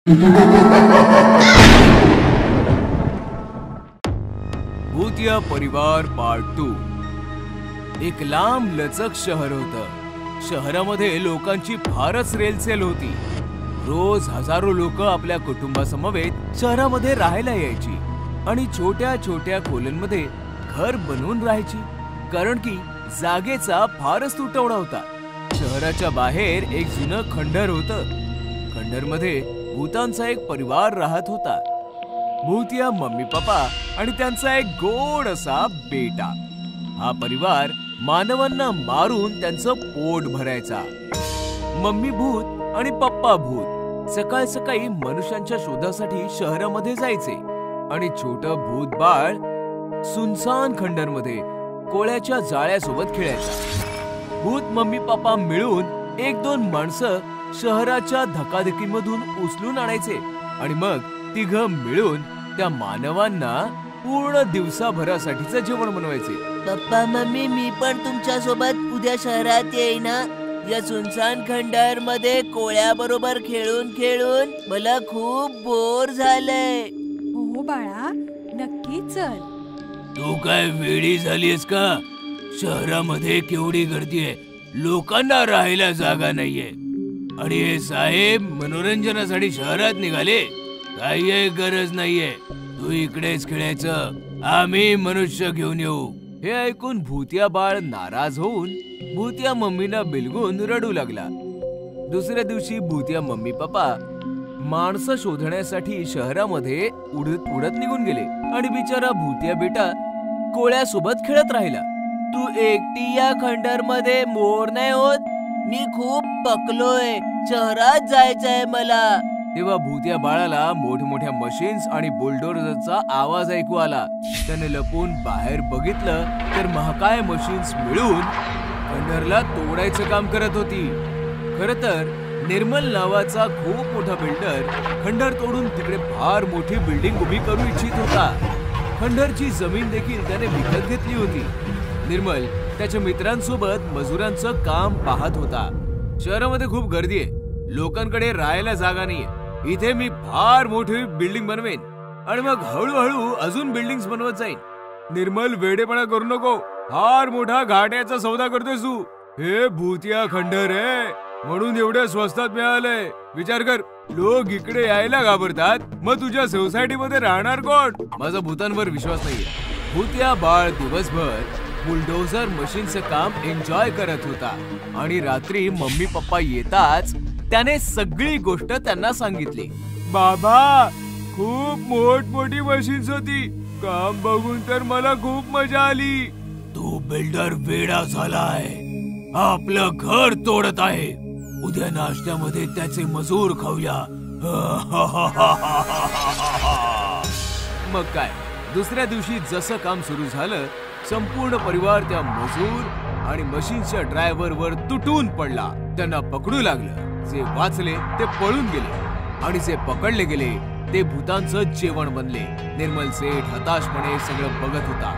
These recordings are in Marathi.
भूतिया परिवार पार्ट 2। एक लांब लचक शहर होतं। शहरामध्ये लोकांची फारच रेलचेल होती। रोज हजारो लोक आपल्या कुटुंबासमवेत शहरामध्ये राहायला यायची आणि छोट्या छोट्या खोल्यांमध्ये घर बनवून राहायची, कारण की जागेचा फारच तुटवडा होता। शहराच्या बाहेर एक जुनं खंडर होतं। खंडरमध्ये भूतांचा एक परिवार राहत होता। भूतिया मम्मी पप्पा आणि त्यांचा एक गोड असा बेटा। हा परिवार मानवांना मारून त्यांचं पोट भरायचा। मम्मी भूत आणि पप्पा भूत सकाळ सकाळी मनुष्यांच्या शोधासाठी शहरामध्ये जायचे आणि छोटं भूत बाळ सुनसान खंडरमध्ये कोळ्याच्या जाळ्यासोबत खेळायचा। भूत मम्मी पप्पा मिळून एक दोन माणसं शहराच्या धकाधकीमधून उचलून आणायचे आणि मग तिघं मिळून त्या मानवांना पूर्ण दिवसाभरासाठीचं जेवण बनवायचे। पप्पा मम्मी, मी पण तुमच्या सोबत उद्या शहरात येईना। या सुनसान खंडर मध्ये कोळ्या बरोबर खेळून खेळून मला खूप बोर झालंय। हो बाळा, नक्की चल। तू काय वेडी झालीस का? शहरामध्ये केवढी गर्दी आहे, लोकांना राहायला जागा नाहीये आणि हे साहेब मनोरंजनासाठी शहरात निघाले। काही गरज नाहीये, तू इकडेच खेळायचं, आम्ही मनुष्य घेऊन येऊ। हे ऐकून भूतिया बाळ नाराज होऊन भूतिया मम्मीना बिलगून रडू लागला। दुसऱ्या दिवशी भूतिया मम्मी पप्पा माणसं शोधण्यासाठी शहरामध्ये उडत उडत निघून गेले आणि बिचारा भूतिया बेटा कोळ्यासोबत खेळत राहिला। तू एकटी या खंडर मध्ये मोर नाही होत? मी खूप पकलोय, शहरात जायचंय मला। तेव्हा भूतिया बाळाला मोठमोठ्या मशीन्स आणि बुलडोझरचा आवाज ऐकू आला। त्याने लपून बाहेर बघितलं तर महाकाय मशीन्स मिळून खंडरला तोडायचं काम करत होती। खरं तर निर्मल नावाचा खूप मोठा बिल्डर खंडर तोडून तिकडे फार मोठी बिल्डिंग उभी करू इच्छित होता। खंडरची जमीन देखील त्याने विकत घेतली होती। निर्मल त्याच्या मित्रांसोबत मजुरांचं काम पाहत होता। शहरामध्ये खूप गर्दी आहे, लोकांकडे राहायला जागा नाहीये। इथे मी फार मोठी बिल्डिंग बनवेन आणि मग हळूहळू अजून बिल्डिंग्स बनवत जाईन। निर्मल, वेडेपणा करू नको, फार मोठा घाट्याचा सौदा करतोस तू। हे भूतिया खंडर आहे म्हणून एवढ्या स्वस्तात मिळालंय। विचार कर, लोक इकडे यायला घाबरतात, मग तुझ्या सोसायटी मध्ये राहणार कोण? माझा भूतांवर विश्वास नाहीये। भूतिया बाळ दिवसभर बुलडोझर मशीनचं काम एन्जॉय करत होता आणि रात्री मम्मी पप्पा येताच त्याने सगळी गोष्ट त्यांना सांगितली। बाबा, खूप मोठमोठी मशीन्स होती, काम बघून तर मला खूप मजा आली। तू बिल्डर वेडा झालाय, आपलं घर तोडत आहे। उद्या नाश्त्यामध्ये त्याचे मजूर खाऊया। मग काय, दुसऱ्या दिवशी जसं काम सुरू झालं, संपूर्ण परिवार त्या मजूर आणि मशीनच्या ड्रायव्हर वर तुटून पडला। त्यांना पकडू लागलं। जे वाचले ते पळून गेले आणि जे पकडले गेले ते भूतांचं जेवण बनले। निर्मल सेठ हताशपणे सगळं बघत होता।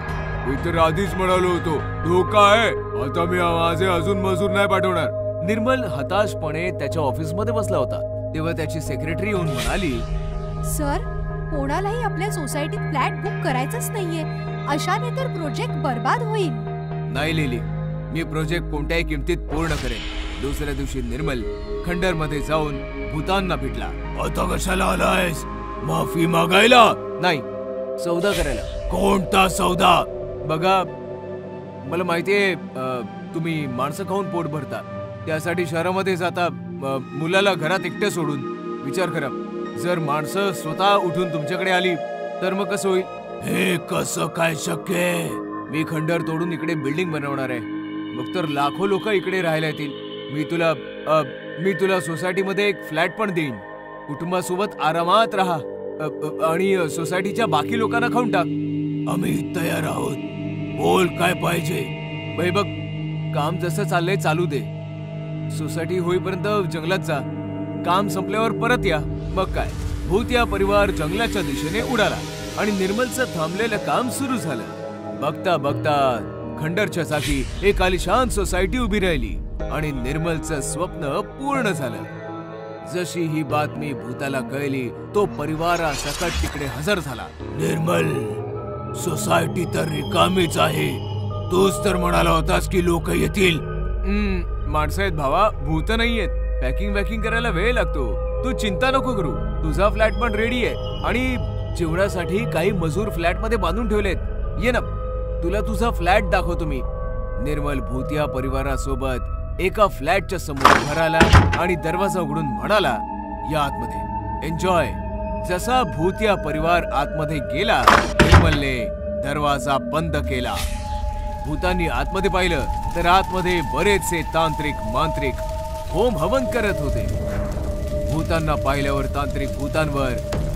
मी तर आधीच म्हणालो होतो, धोका आहे, आता मी माझे अजून मजूर नाही पाठवणार। निर्मल हताशपणे त्याच्या ऑफिस मध्ये बसला होता। तेव्हा त्याची सेक्रेटरी येऊन म्हणाली, सर, कोणालाही आपल्या सोसायटीत फ्लॅट बुक करायचंच नाहीये, अशाने तर प्रोजेक्ट बर्बाद होईल। नाही लिली, मी प्रोजेक्ट कोणत्याही किमतीत पूर्ण करेन। दुसऱ्या दिवशी निर्मल खंडर मध्ये जाऊन भूतांना भेटला। आता कशाला आलायस? माफी मागायला? नाही, सौदा करायला। कोणता सौदा? बघा, मला माहितीये तुम्ही माणसं खाऊन पोट भरता, त्यासाठी शहरामध्ये जाता, मुलाला घरात एकटं सोडून। विचार करा, जर माणसं स्वतः उठून तुमच्याकडे आली तर मग कसं होईल? हे कसं काय शक्य आहे? मी खंडर तोडून इकडे बिल्डिंग बनवणार आहे, मग तर लाखो लोक इकडे राहायला येतील। मी तुला सोसायटीमध्ये एक फ्लॅट पण देईन, कुटुंबासोबत आरामात राहा आणि सोसायटीच्या बाकी लोकांना खाऊन टाक। आम्ही तयार आहोत, बोल काय पाहिजे? बाई बघ, काम जसं चाललंय चालू दे, सोसायटी होईपर्यंत जंगलात जा, काम संपल्यावर परत या। मग काय, भूतिया परिवार जंगलाच्या दिशेने उडाला आणि निर्मलचं थांबलेलं काम सुरू झालं। बघता बघता खंडरच्या जागी एक आलिशान सोसायटी उभी राहिली आणि निर्मलचं स्वप्न पूर्ण झालं। जशी ही बातमी भूताला कळली तो परिवारासकट तिकडे हजर झाला. निर्मल, सोसायटी तर रिकामीच आहे. तूच तर म्हणाला होतास की लोक येतील. माणसं आहेत भावा, भूत नाहीयेत. पॅकिंग करायला वेळ लागतो. तू चिंता नको करू. तुझा फ्लॅट पण रेडी आहे आणि जेवणासाठी काही मजूर फ्लॅट मध्ये बांधून ठेवलेत. ये ना, तुला तुझा फ्लॅट दाखवतो मी. निर्मल भूतिया परिवारासोबत एका फ्लॅटच्या समोर उभा राहिला आणि दरवाजा उघडून म्हणाला, या आतमध्ये, एन्जॉय. जसा भूतिया परिवार आतमध्ये गेला, निर्मलने दरवाजा बंद केला. भूतांनी आतमध्ये पाहिलं तर आतमध्ये बरेचसे तांत्रिक मांत्रिक होम हवन करत होते. भूतांना पाहिल्यावर तांत्रिक भूतांवर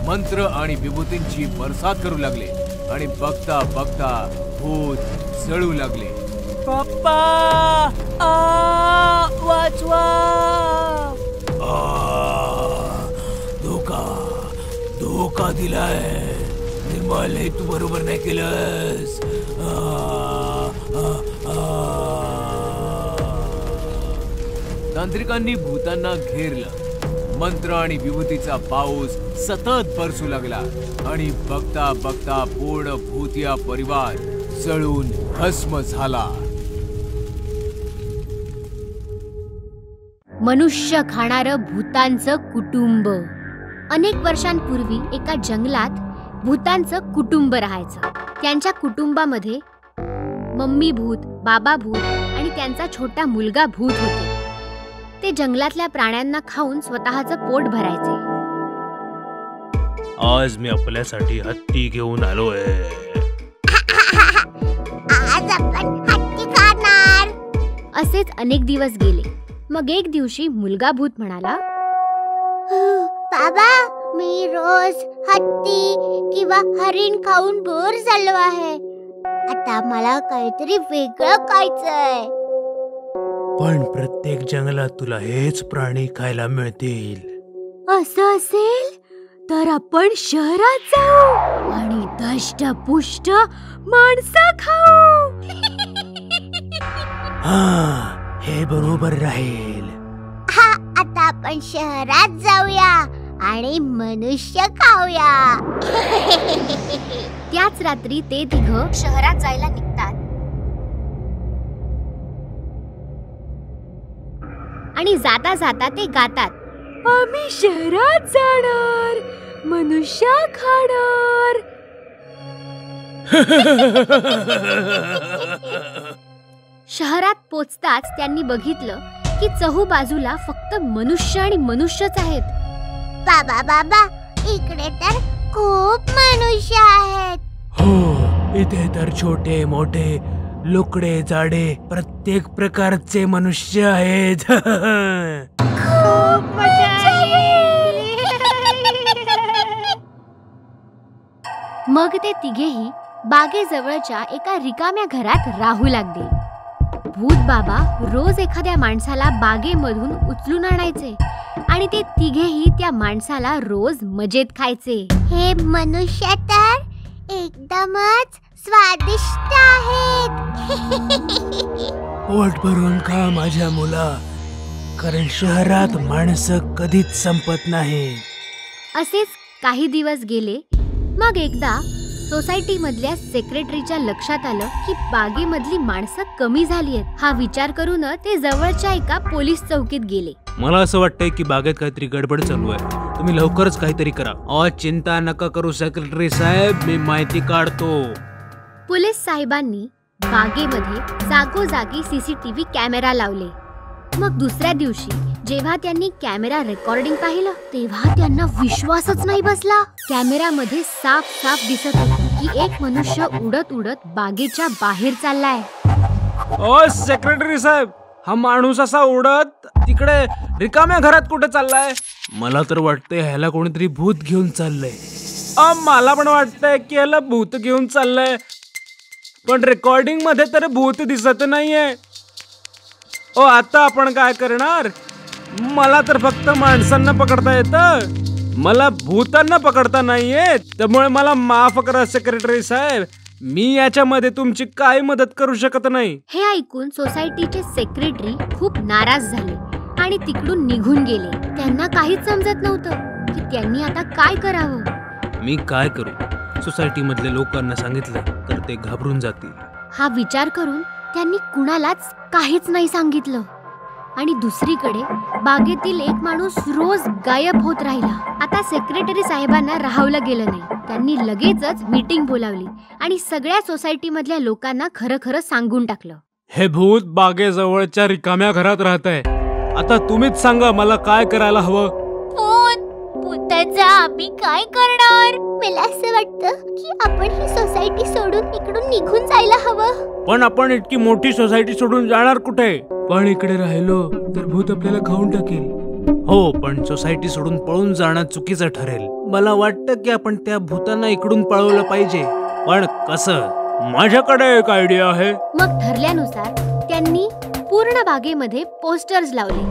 मंत्र आणि विभूतींची बरसात करू लागले आणि बघता बघता भूत जळू लागले. पप्पा, वाचवा. धोका दिलाय निर्मल, हे तू बरोबर नाही केलंस. तांत्रिकांनी भूतांना घेरलं. मंत्र आणि विभूतीचा पाऊस सतत बरसू लागला आणि बघता बघता पूर्ण भूतिया परिवार जळून भस्म झाला. मनुष्य खाणारं भूतांचं कुटुंब. अनेक वर्षांपूर्वी एका जंगलात भूतांचं कुटुंब राहायचं. त्यांच्या कुटुंबामध्ये मम्मी भूत, बाबा भूत आणि त्यांचा छोटा मुलगा भूत होते. ते जंगलातल्या प्राण्यांना खाऊन स्वतःचं पोट भरायचे. आज मी आपल्यासाठी हत्ती घेऊन आलोय. आज आपण हत्ती खाणार. असेच अनेक दिवस गेले. मग एक दिवशी मुलगा भूत म्हणाला, बाबा, मी रोज हत्ती किंवा हरिण खाऊन बोर झालो आहे. आता मला काहीतरी वेगळं खायचंय. पण प्रत्येक जंगलात तुला हेच प्राणी खायला मिळतील. असं असेल तर आपण शहरात जाऊ आणि दष्टपुष्ट माणसं खाऊ. हा, हे बरोबर राहील. हा, आता आपण शहरात जाऊया आणि मनुष्य खाऊया. त्याच रात्री ते तिघं शहरात जायला निघतात आणि जाता जाता ते गातात, आम्ही शहरात जाणार, मनुष्य खाणार. शहरात पोचताच त्यांनी बघितलं की चहूबाजूला फक्त मनुष्य आणि मनुष्यच आहेत. बाबा बाबा, इकडे तर खूप मनुष्य आहेत. हो, इथे तर छोटे मोठे लुकडे जाडे प्रत्येक प्रकारचे मनुष्य आहेत. खूप मजा येईल. मग ते तिघेही बागेजवळच्या एका रिकाम्या घरात राहू लागले. भूत बाबा रोज एखाद्या माणसाला बागेमधून उचलून आणायचे आणि ते तिघेही त्या माणसाला रोज मजेत खायचे. हे मनुष्य तर एकदमच स्वादिष्ट आहेत. पोट भरून खा माझ्या मुला, कारण शहरात माणसं कधीच संपत नाही. असेच काही दिवस गेले. मग एकदा सोसायटी मधल्या सेक्रेटरीच्या लक्षात आलं की बागेमधली माणसं कमी झाली आहेत. हा विचार करून ते जवळच्या एका पोलीस चौकीत गेले. मला असं वाटतंय की बागेत काहीतरी गडबड चालू आहे. तुम्ही लवकरच काहीतरी करा. चिंता नका करू सेक्रेटरी साहेब, मी माहिती काढतो. पोलीस साहेबांनी बागेमध्ये जागोजागी सीसीटीव्ही कॅमेरा लावले. मग दुसऱ्या दिवशी जेव्हा त्यांनी कॅमेरा रेकॉर्डिंग पाहिलं तेव्हा त्यांना विश्वासच नाही बसला. कॅमेरामध्ये साफ दिसत होतं की एक मनुष्य उडत उडत बागेच्या बाहेर चाललाय. ओ सेक्रेटरी साहेब, हा माणूस असा उडत तिकडे रिकाम्या घरात कुठे चाललाय? मला तर वाटतंय ह्याला कोणीतरी भूत घेऊन चाललंय. मला पण वाटतंय की ह्याला भूत घेऊन चाललंय, पण रेकॉर्डिंग मध्ये तर भूत दिसत नाहीये. आता आपण काय करणार? मला तर फक्त माणसांना पकडता येतं, मला भूतांना पकडता नाहीये. त्यामुळे मला माफ करा सेक्रेटरी साहेब, मी याच्यामध्ये तुमची काही मदत करू शकत नाही. हे ऐकून सोसायटीचे सेक्रेटरी खूप नाराज झाले आणि तिकडून निघून गेले. त्यांना काहीच समजत नव्हतं की त्यांनी आता काय करावं. मी काय करू? सोसायटी मधल्या लोकांना सांगितलं तर ते घाबरून जातील. हा विचार करून त्यांनी कुणालाच काहीच नाही सांगितलं. आणि दुसरीकडे बागेतील एक माणूस रोज गायब होत राहिला. आता सेक्रेटरी साहेबांना राहावलं गेलं नाही. त्यांनी लगेचच मीटिंग बोलावली आणि सगळ्या सोसायटी मधल्या लोकांना खरं खरं सांगून टाकलं. हे भूत बागेजवळच्या रिकाम्या घरात राहत आहे. आता तुम्हीच सांगा मला काय करायला हवं. भूताचा आम्ही काय करणार? मला असं वाटतं की आपण ही सोसायटी सोडून इकडून निघून जायला हवं. पण आपण इतकी मोठी सोसायटी सोडून जाणार कुठे? पण इकडे राहिलो तर भूत आपल्याला खाऊन टाकेल. हो, पण सोसायटी सोडून पळून जाणं चुकीचं ठरेल. मला वाटतं की आपण त्या भूतांना इकडून पळवलं पाहिजे. पण कसं? माझ्याकडे एक आयडिया आहे. मग ठरल्यानुसार त्यांनी पूर्ण बागेमध्ये पोस्टर्स लावले.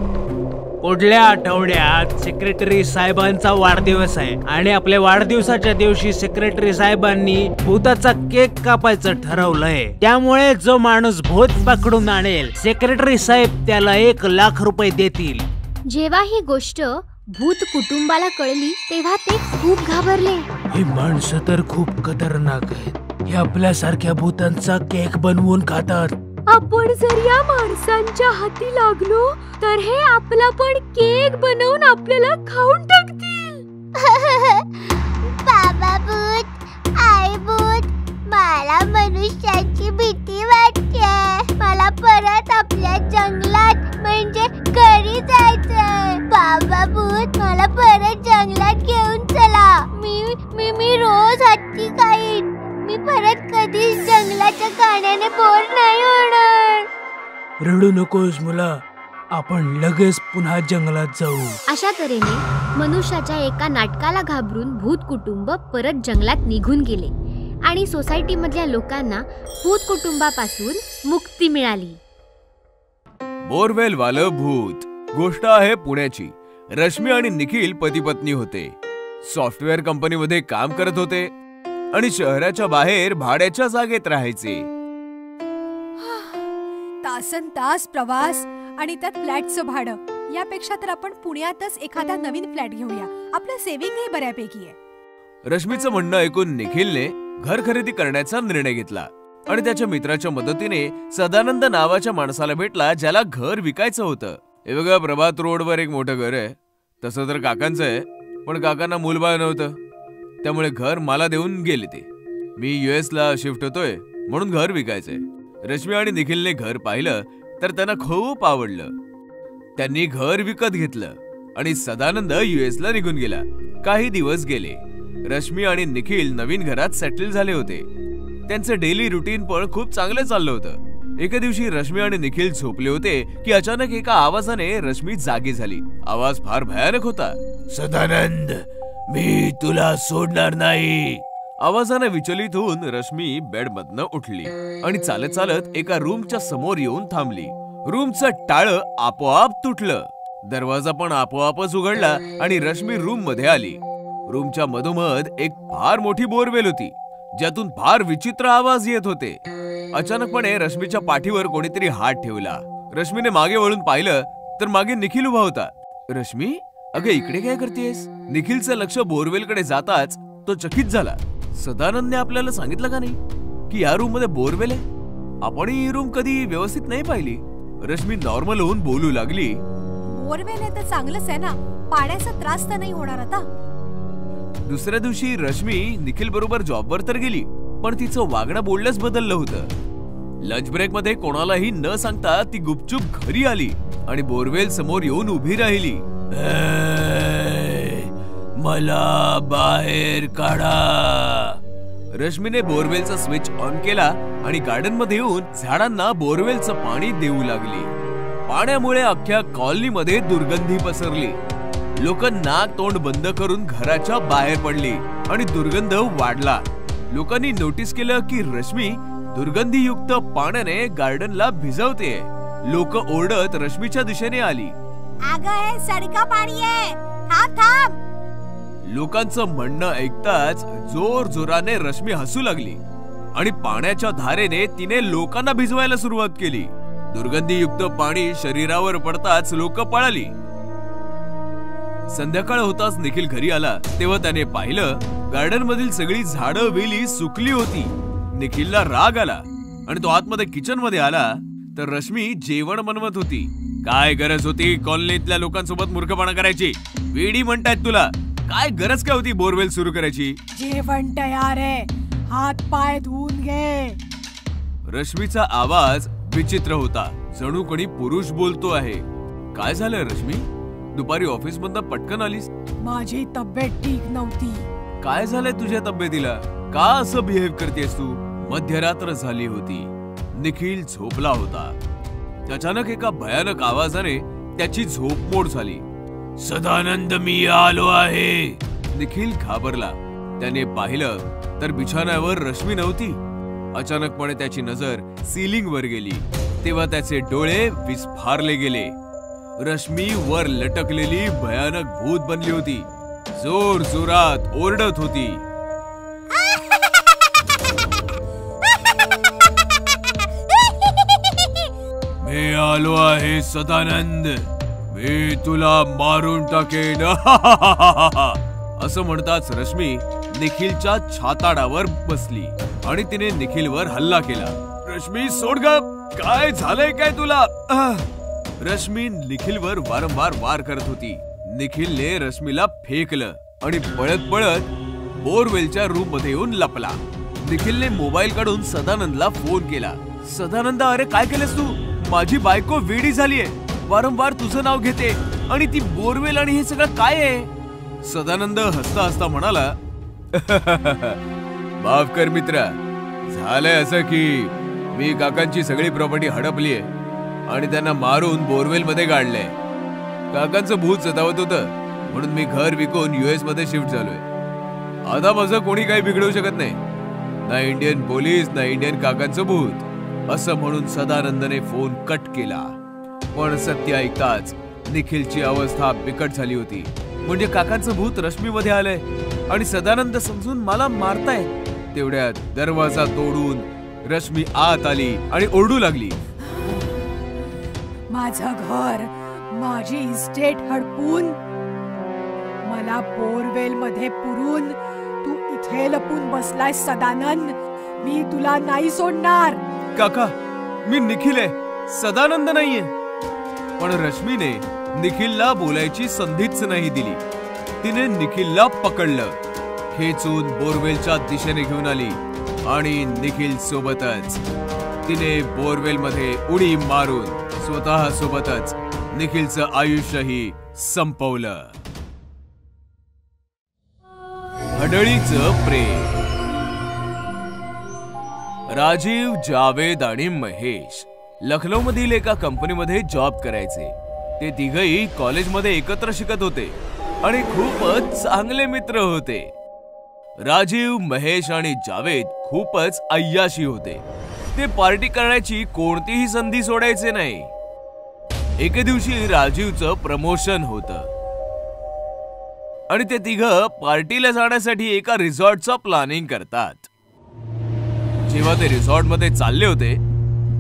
पुढल्या आठवड्यात सेक्रेटरी साहेबांचा वाढदिवस आहे आणि आपल्या वाढदिवसाच्या दिवशी सेक्रेटरी साहेबांनी भूताचा केक कापायचं ठरवलंय. त्यामुळे जो माणूस भूत पकडून आणेल सेक्रेटरी साहेब त्याला 1 लाख रुपये देतील. जेव्हा ही गोष्ट भूत कुटुंबाला कळली तेव्हा ते खूप घाबरले. ही माणसं तर खूप खतरनाक आहेत. हे आपल्यासारख्या भूतांचा केक बनवून खातात. आपण जर या माणसांच्या हाती लागलो तर हे आपला पण केक बनवून आपल्याला खाऊन टाकतील. बाबा भूत, आई भूत, मला मनुष्याची भीती वाटते. मला परत आपल्या जंगलात म्हणजे घरी जायचंय. बाबा भूत, मला परत जंगलात घेऊन चला. मी रोज हत्ती खाईन. मी परत कधीच जंगलाच्या गाण्याने बोर नाही होणार. रडू नकोस मुला, आपण लगेच पुन्हा जंगलात जाऊ. अशा तऱ्हेने मनुष्याच्या एका नाटकाला घाबरून भूत कुटुंब परत जंगलात निघून गेले आणि सोसायटी मधल्या लोकांना भूत कुटुंबापासून मुक्ती मिळाली. बोरवेल वालं भूत. गोष्ट आहे पुण्याची. रश्मी आणि निखिल पती पत्नी होते. सॉफ्टवेअर कंपनीमध्ये काम करत होते आणि शहराच्या बाहेर भाड्याच्या जागेत राहायचे. तासनतास प्रवास आणि त्यात फ्लॅटचं भाडं. यापेक्षा तर आपण पुण्यातच एखादा नवीन फ्लॅट घेऊया. आपलं सेव्हिंगही बऱ्यापैकी आहे. रश्मीचं म्हणणं ऐकून निखिलने घर खरेदी करण्याचा निर्णय घेतला आणि त्याच्या मित्राच्या मदतीने सदानंद नावाच्या माणसाला भेटला ज्याला घर विकायचं होतं. हे बघा, प्रभात रोडवर एक मोठं घर आहे. तसं तर काकांचं आहे, पण काकांना मूलबाळ नव्हतं, त्यामुळे घर मला देऊन गेले ते. मी US ला शिफ्ट होतोय म्हणून घर विकायचंय. रश्मी आणि निखिलने घर पाहिलं तर त्यांना खूप आवडलं. त्यांनी घर विकत घेतलं आणि सदानंद US ला निघून गेला. काही दिवस गेले. रश्मी आणि निखिल नवीन घरात सेटल झाले होते. त्यांचं डेली रुटीन पण खूप चांगलं चाललं होतं. एके दिवशी रश्मी आणि निखिल झोपले होते की अचानक एका आवाजाने रश्मी जागी झाली. आवाज फार भयानक होता. सदानंद, मी तुला सोडणार नाही. आवाजाने विचलित होऊन रश्मी बेडमधनं उठली आणि चालत चालत एका रूमच्या समोर येऊन थांबली. रूमचं टाळं आपोआप तुटलं. दरवाजा पण आपोआपच उघडला आणि रश्मी रूम मध्ये आली. रूमच्या मधोमध एक फार मोठी बोरवेल होती ज्यातून फार विचित्र आवाज येत होते. अचानकपणे रश्मीच्या पाठीवर कोणीतरी हात ठेवला. रश्मीने मागे वळून पाहिलं तर मागे निखिल उभा होता. रश्मी, अगं इकडे काय करतेस? निखिलचं लक्ष बोरवेलकडे जाताच तो चकित झाला. सदानंदने आपल्याला सांगितलं का नाही की या रूम मध्ये बोरवेल आहे? आपण ही रूम कधी व्यवस्थित नाही पाहिली. रश्मी नॉर्मल होऊन बोलू लागली. बोरवेल आहे तर चांगलंच आहे ना, पाण्याचा त्रास तर नाही होणार आता. दुसऱ्या दिवशी रश्मी निखिल बरोबर जॉबवर तर गेली, पण तिचं वागणं बोलणंच बदललं होतं. लंच ब्रेक मध्ये कोणालाही न सांगता ती गुपचूप घरी आली आणि बोरवेल समोर येऊन उभी राहिली. मला बाहेर काढा. रश्मीने बोरवेलचा स्विच ऑन केला आणि गार्डन मध्ये येऊन झाडांना बोरवेलचं पाणी देऊ लागली. पाण्यामुळे अख्ख्या कॉलनीमध्ये दुर्गंधी पसरली. लोक नाक तोंड बंद करून घराच्या बाहेर पडली आणि दुर्गंध वाढला. लोकांनी नोटीस केलं की रश्मी दुर्गंधीयुक्त पाण्याने गार्डनला भिजवते. लोक ओरडत रश्मीच्या दिशेने आली. अगं, हे सडका पाणी आहे, थांब थांब. लोकांचं म्हणणं ऐकताच जोर जोराने रश्मी हसू लागली आणि पाण्याच्या धारेने तिने लोकांना भिजवायला सुरुवात केली. दुर्गंधीयुक्त पाणी शरीरावर पडताच लोक पळाली. संध्याकाळ होताच निखिल घरी आला तेव्हा त्याने पाहिलं गार्डन मधील सगळी झाडं वेली सुकली होती. निखिलला राग आला आणि तो आतमध्ये किचन मध्ये आला तर रश्मी जेवण बनवत होती. काय गरज होती कॉलनीतल्या लोकांसोबत मूर्खपणा करायची? वेडी म्हणतायत तुला. काय गरज काय होती बोरवेल सुरू करायची? जेवण तयार आहे, हात पाय धुवून घे. रश्मीचा आवाज विचित्र होता, जणू कोणी पुरुष बोलतो आहे. काय झालं रश्मी? दुपारी ऑफिस मधनं पटकन आलीस? माझी तब्येत ठीक नव्हती. काय झालंय तुझ्या तब्येतीला? का असं बिहेव करतेस तू? मध्यरात्र झाली होती. निखिल झोपला होता. अचानक एका भयानक आवाजाने त्याची झोप मोड झाली. सदानंद मी आलो आहे. निखिल घाबरला. त्याने पाहिलं तर बिछाण्यावर रश्मी नव्हती. अचानकपणे त्याची नजर सीलिंग वर गेली तेव्हा त्याचे डोळे विस्फारले गेले. रश्मी वर लटकलेली भयानक भूत बनली होती. जोर जोरात ओरडत होती. मी आलो आहे सदानंद, मी तुला मारून टाकेन. असं म्हणताच रश्मी निखिलच्या छाताडावर बसली आणि तिने निखिलवर हल्ला केला. रश्मी सोड ग, काय झालंय काय तुला? रश्मी निखिलवर वारंवार वार करत होती. निखिलने रश्मीला फेकलं आणि पळत पळत बोरवेलच्या रूम मध्ये येऊन लपला. निखिलने मोबाईल काढून सदानंदला फोन केला. सदानंद, अरे काय केलंस तू? माझी बायको वेडी झालीये, वारंवार तुझं नाव घेते आणि ती बोरवेल आणि हे सगळं काय आहे? सदानंद हसता हसता म्हणाला, माफ कर मित्रा, झालंय असं की मी काकांची सगळी प्रॉपर्टी हडपलीये आणि त्यांना मारून बोरवेल मध्ये काढलंय. काकांचं भूत सतावत होतं म्हणून मी घर विकून US मध्ये शिफ्ट झालोय. आता माझं कोणी काही बिघडवू शकत नाही, ना इंडियन पोलीस ना इंडियन काकांचं भूत. असं म्हणून सदानंदने फोन कट केला. पण सत्य ऐकताच निखिलची अवस्था बिकट झाली होती. म्हणजे काकांचं भूत रश्मी मध्ये आलंय आणि सदानंद समजून मला मारताय. तेवढ्यात दरवाजा तोडून रश्मी आत आली आणि ओरडू लागली, माझं घर, माझी इस्टेट हडपून, मला बोरवेल मध्ये पुरून तू इथे लपून बसलाय सदानंद. मी तुला नाही सोडणार. काका, मी निखिल आहे, सदानंद नाहीये. पण रश्मीने निखिलला बोलायची संधीच नाही दिली. तिने निखिलला पकडलं, खेचून बोरवेलच्या दिशेने घेऊन आली आणि निखिल सोबतच तिने बोरवेल मध्ये उडी मारून स्वतः सोबतच निखिलचं आयुष्यही संपवलं. हडळीचं प्रेम. राजीव, जावेद आणि महेश लखनौ मधील एका कंपनीमध्ये जॉब करायचे. ते तिघही कॉलेजमध्ये एकत्र शिकत होते आणि खूपच चांगले मित्र होते. राजीव, महेश आणि जावेद खूपच अय्याशी होते. ते पार्टी करण्याची कोणतीही संधी सोडायचे नाही. एके दिवशी राजीवचं प्रमोशन होतं आणि ते तिघं पार्टीला जाण्यासाठी एका रिसॉर्टचं प्लॅनिंग करतात. जेव्हा ते रिसॉर्ट मध्ये चालले होते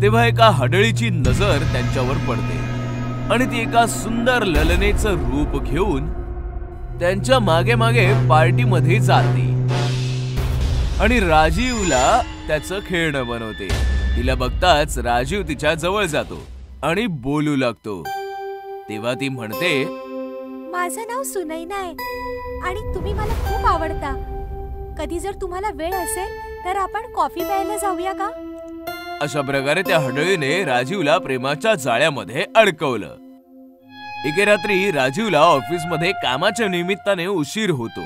तेव्हा एका हडळीची नजर त्यांच्यावर पडते आणि ती एका सुंदर ललनेचं रूप घेऊन त्यांच्या मागे मागे पार्टी मध्ये जाते आणि राजीवला त्याचं खेळणं बनवते. तिला बघताच राजीव तिच्या जवळ जातो आणि बोलू लागतो. तेव्हा ती म्हणते, माझं नाव सुनैना आहे आणि तुम्ही मला खूप आवडता. कधी जर तुम्हाला वेळ असेल तर आपण कॉफी प्यायला जाऊया का? अशा प्रकारे त्या हडळीने राजीवला प्रेमाच्या जाळ्यामध्ये अडकवलं. एके रात्री राजीवला ऑफिस मध्ये कामाच्या निमित्ताने उशीर होतो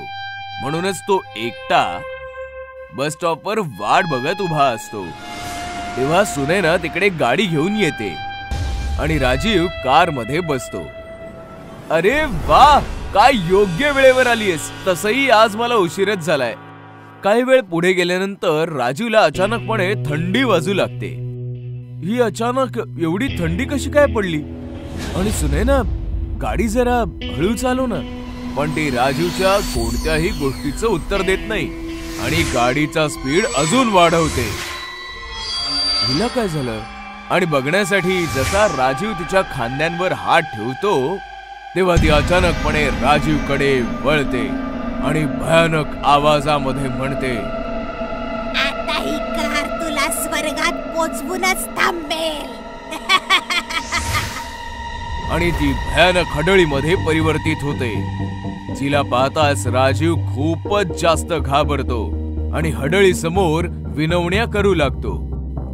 म्हणूनच तो एकटा बस स्टॉपवर वाट बघत उभा असतो. तेव्हा सुनैना तिकडे गाडी घेऊन येते आणि राजीव कार मध्ये बसतो. अरे वा, काय योग्य वेळेवर आलीयस. तसही आज मला उशीरच झालाय. काही वेळ पुढे गेल्यानंतर राजीवला अचानकपणे थंडी वाजू लागते. ही अचानक एवढी थंडी कशी काय पडली? आणि सुनैना, गाडी जरा हळू चालव ना. पण ती राजीवच्या कोणत्याही गोष्टीचं उत्तर देत नाही आणि गाडीचा स्पीड अजून वाढवते. हिला काय झालं? आणि बघण्यासाठी जसा राजीव तिच्या खांद्यांवर हात ठेवतो तेव्हा ती अचानकपणे राजीवकडे वळते आणि भयानक आवाजामध्ये म्हणते, आता ही कार तुला स्वर्गात पोचवूनच थांबेल. आणि ती भयानक हडळीमध्ये परिवर्तित होते. तिला पाहताच राजीव खूपच जास्त घाबरतो आणि हडळी समोर विनवण्या करू लागतो.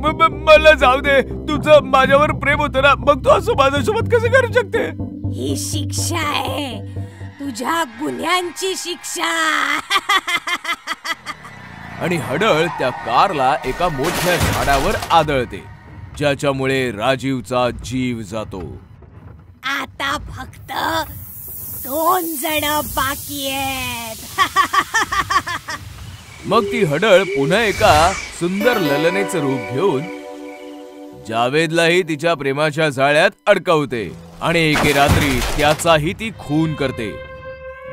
मला जाऊ दे, तुझं माझ्यावर प्रेम होतं ना, मग तू असं माझ्यासोबत कसं करू शकते? ही शिक्षा आहे, तुझ्या गुन्ह्यांची शिक्षा. आणि हडळ त्या कारला एका मोठ्या झाडावर आदळते, ज्याच्यामुळे राजीवचा जीव जातो. आता फक्त 2 जण बाकी आहेत. मग ती हडळ पुन्हा एका सुंदर ललनेचं रूप घेऊन जावेदलाही तिच्या प्रेमाच्या जाळ्यात अडकवते आणि एके रात्री त्याचाही ती खून करते.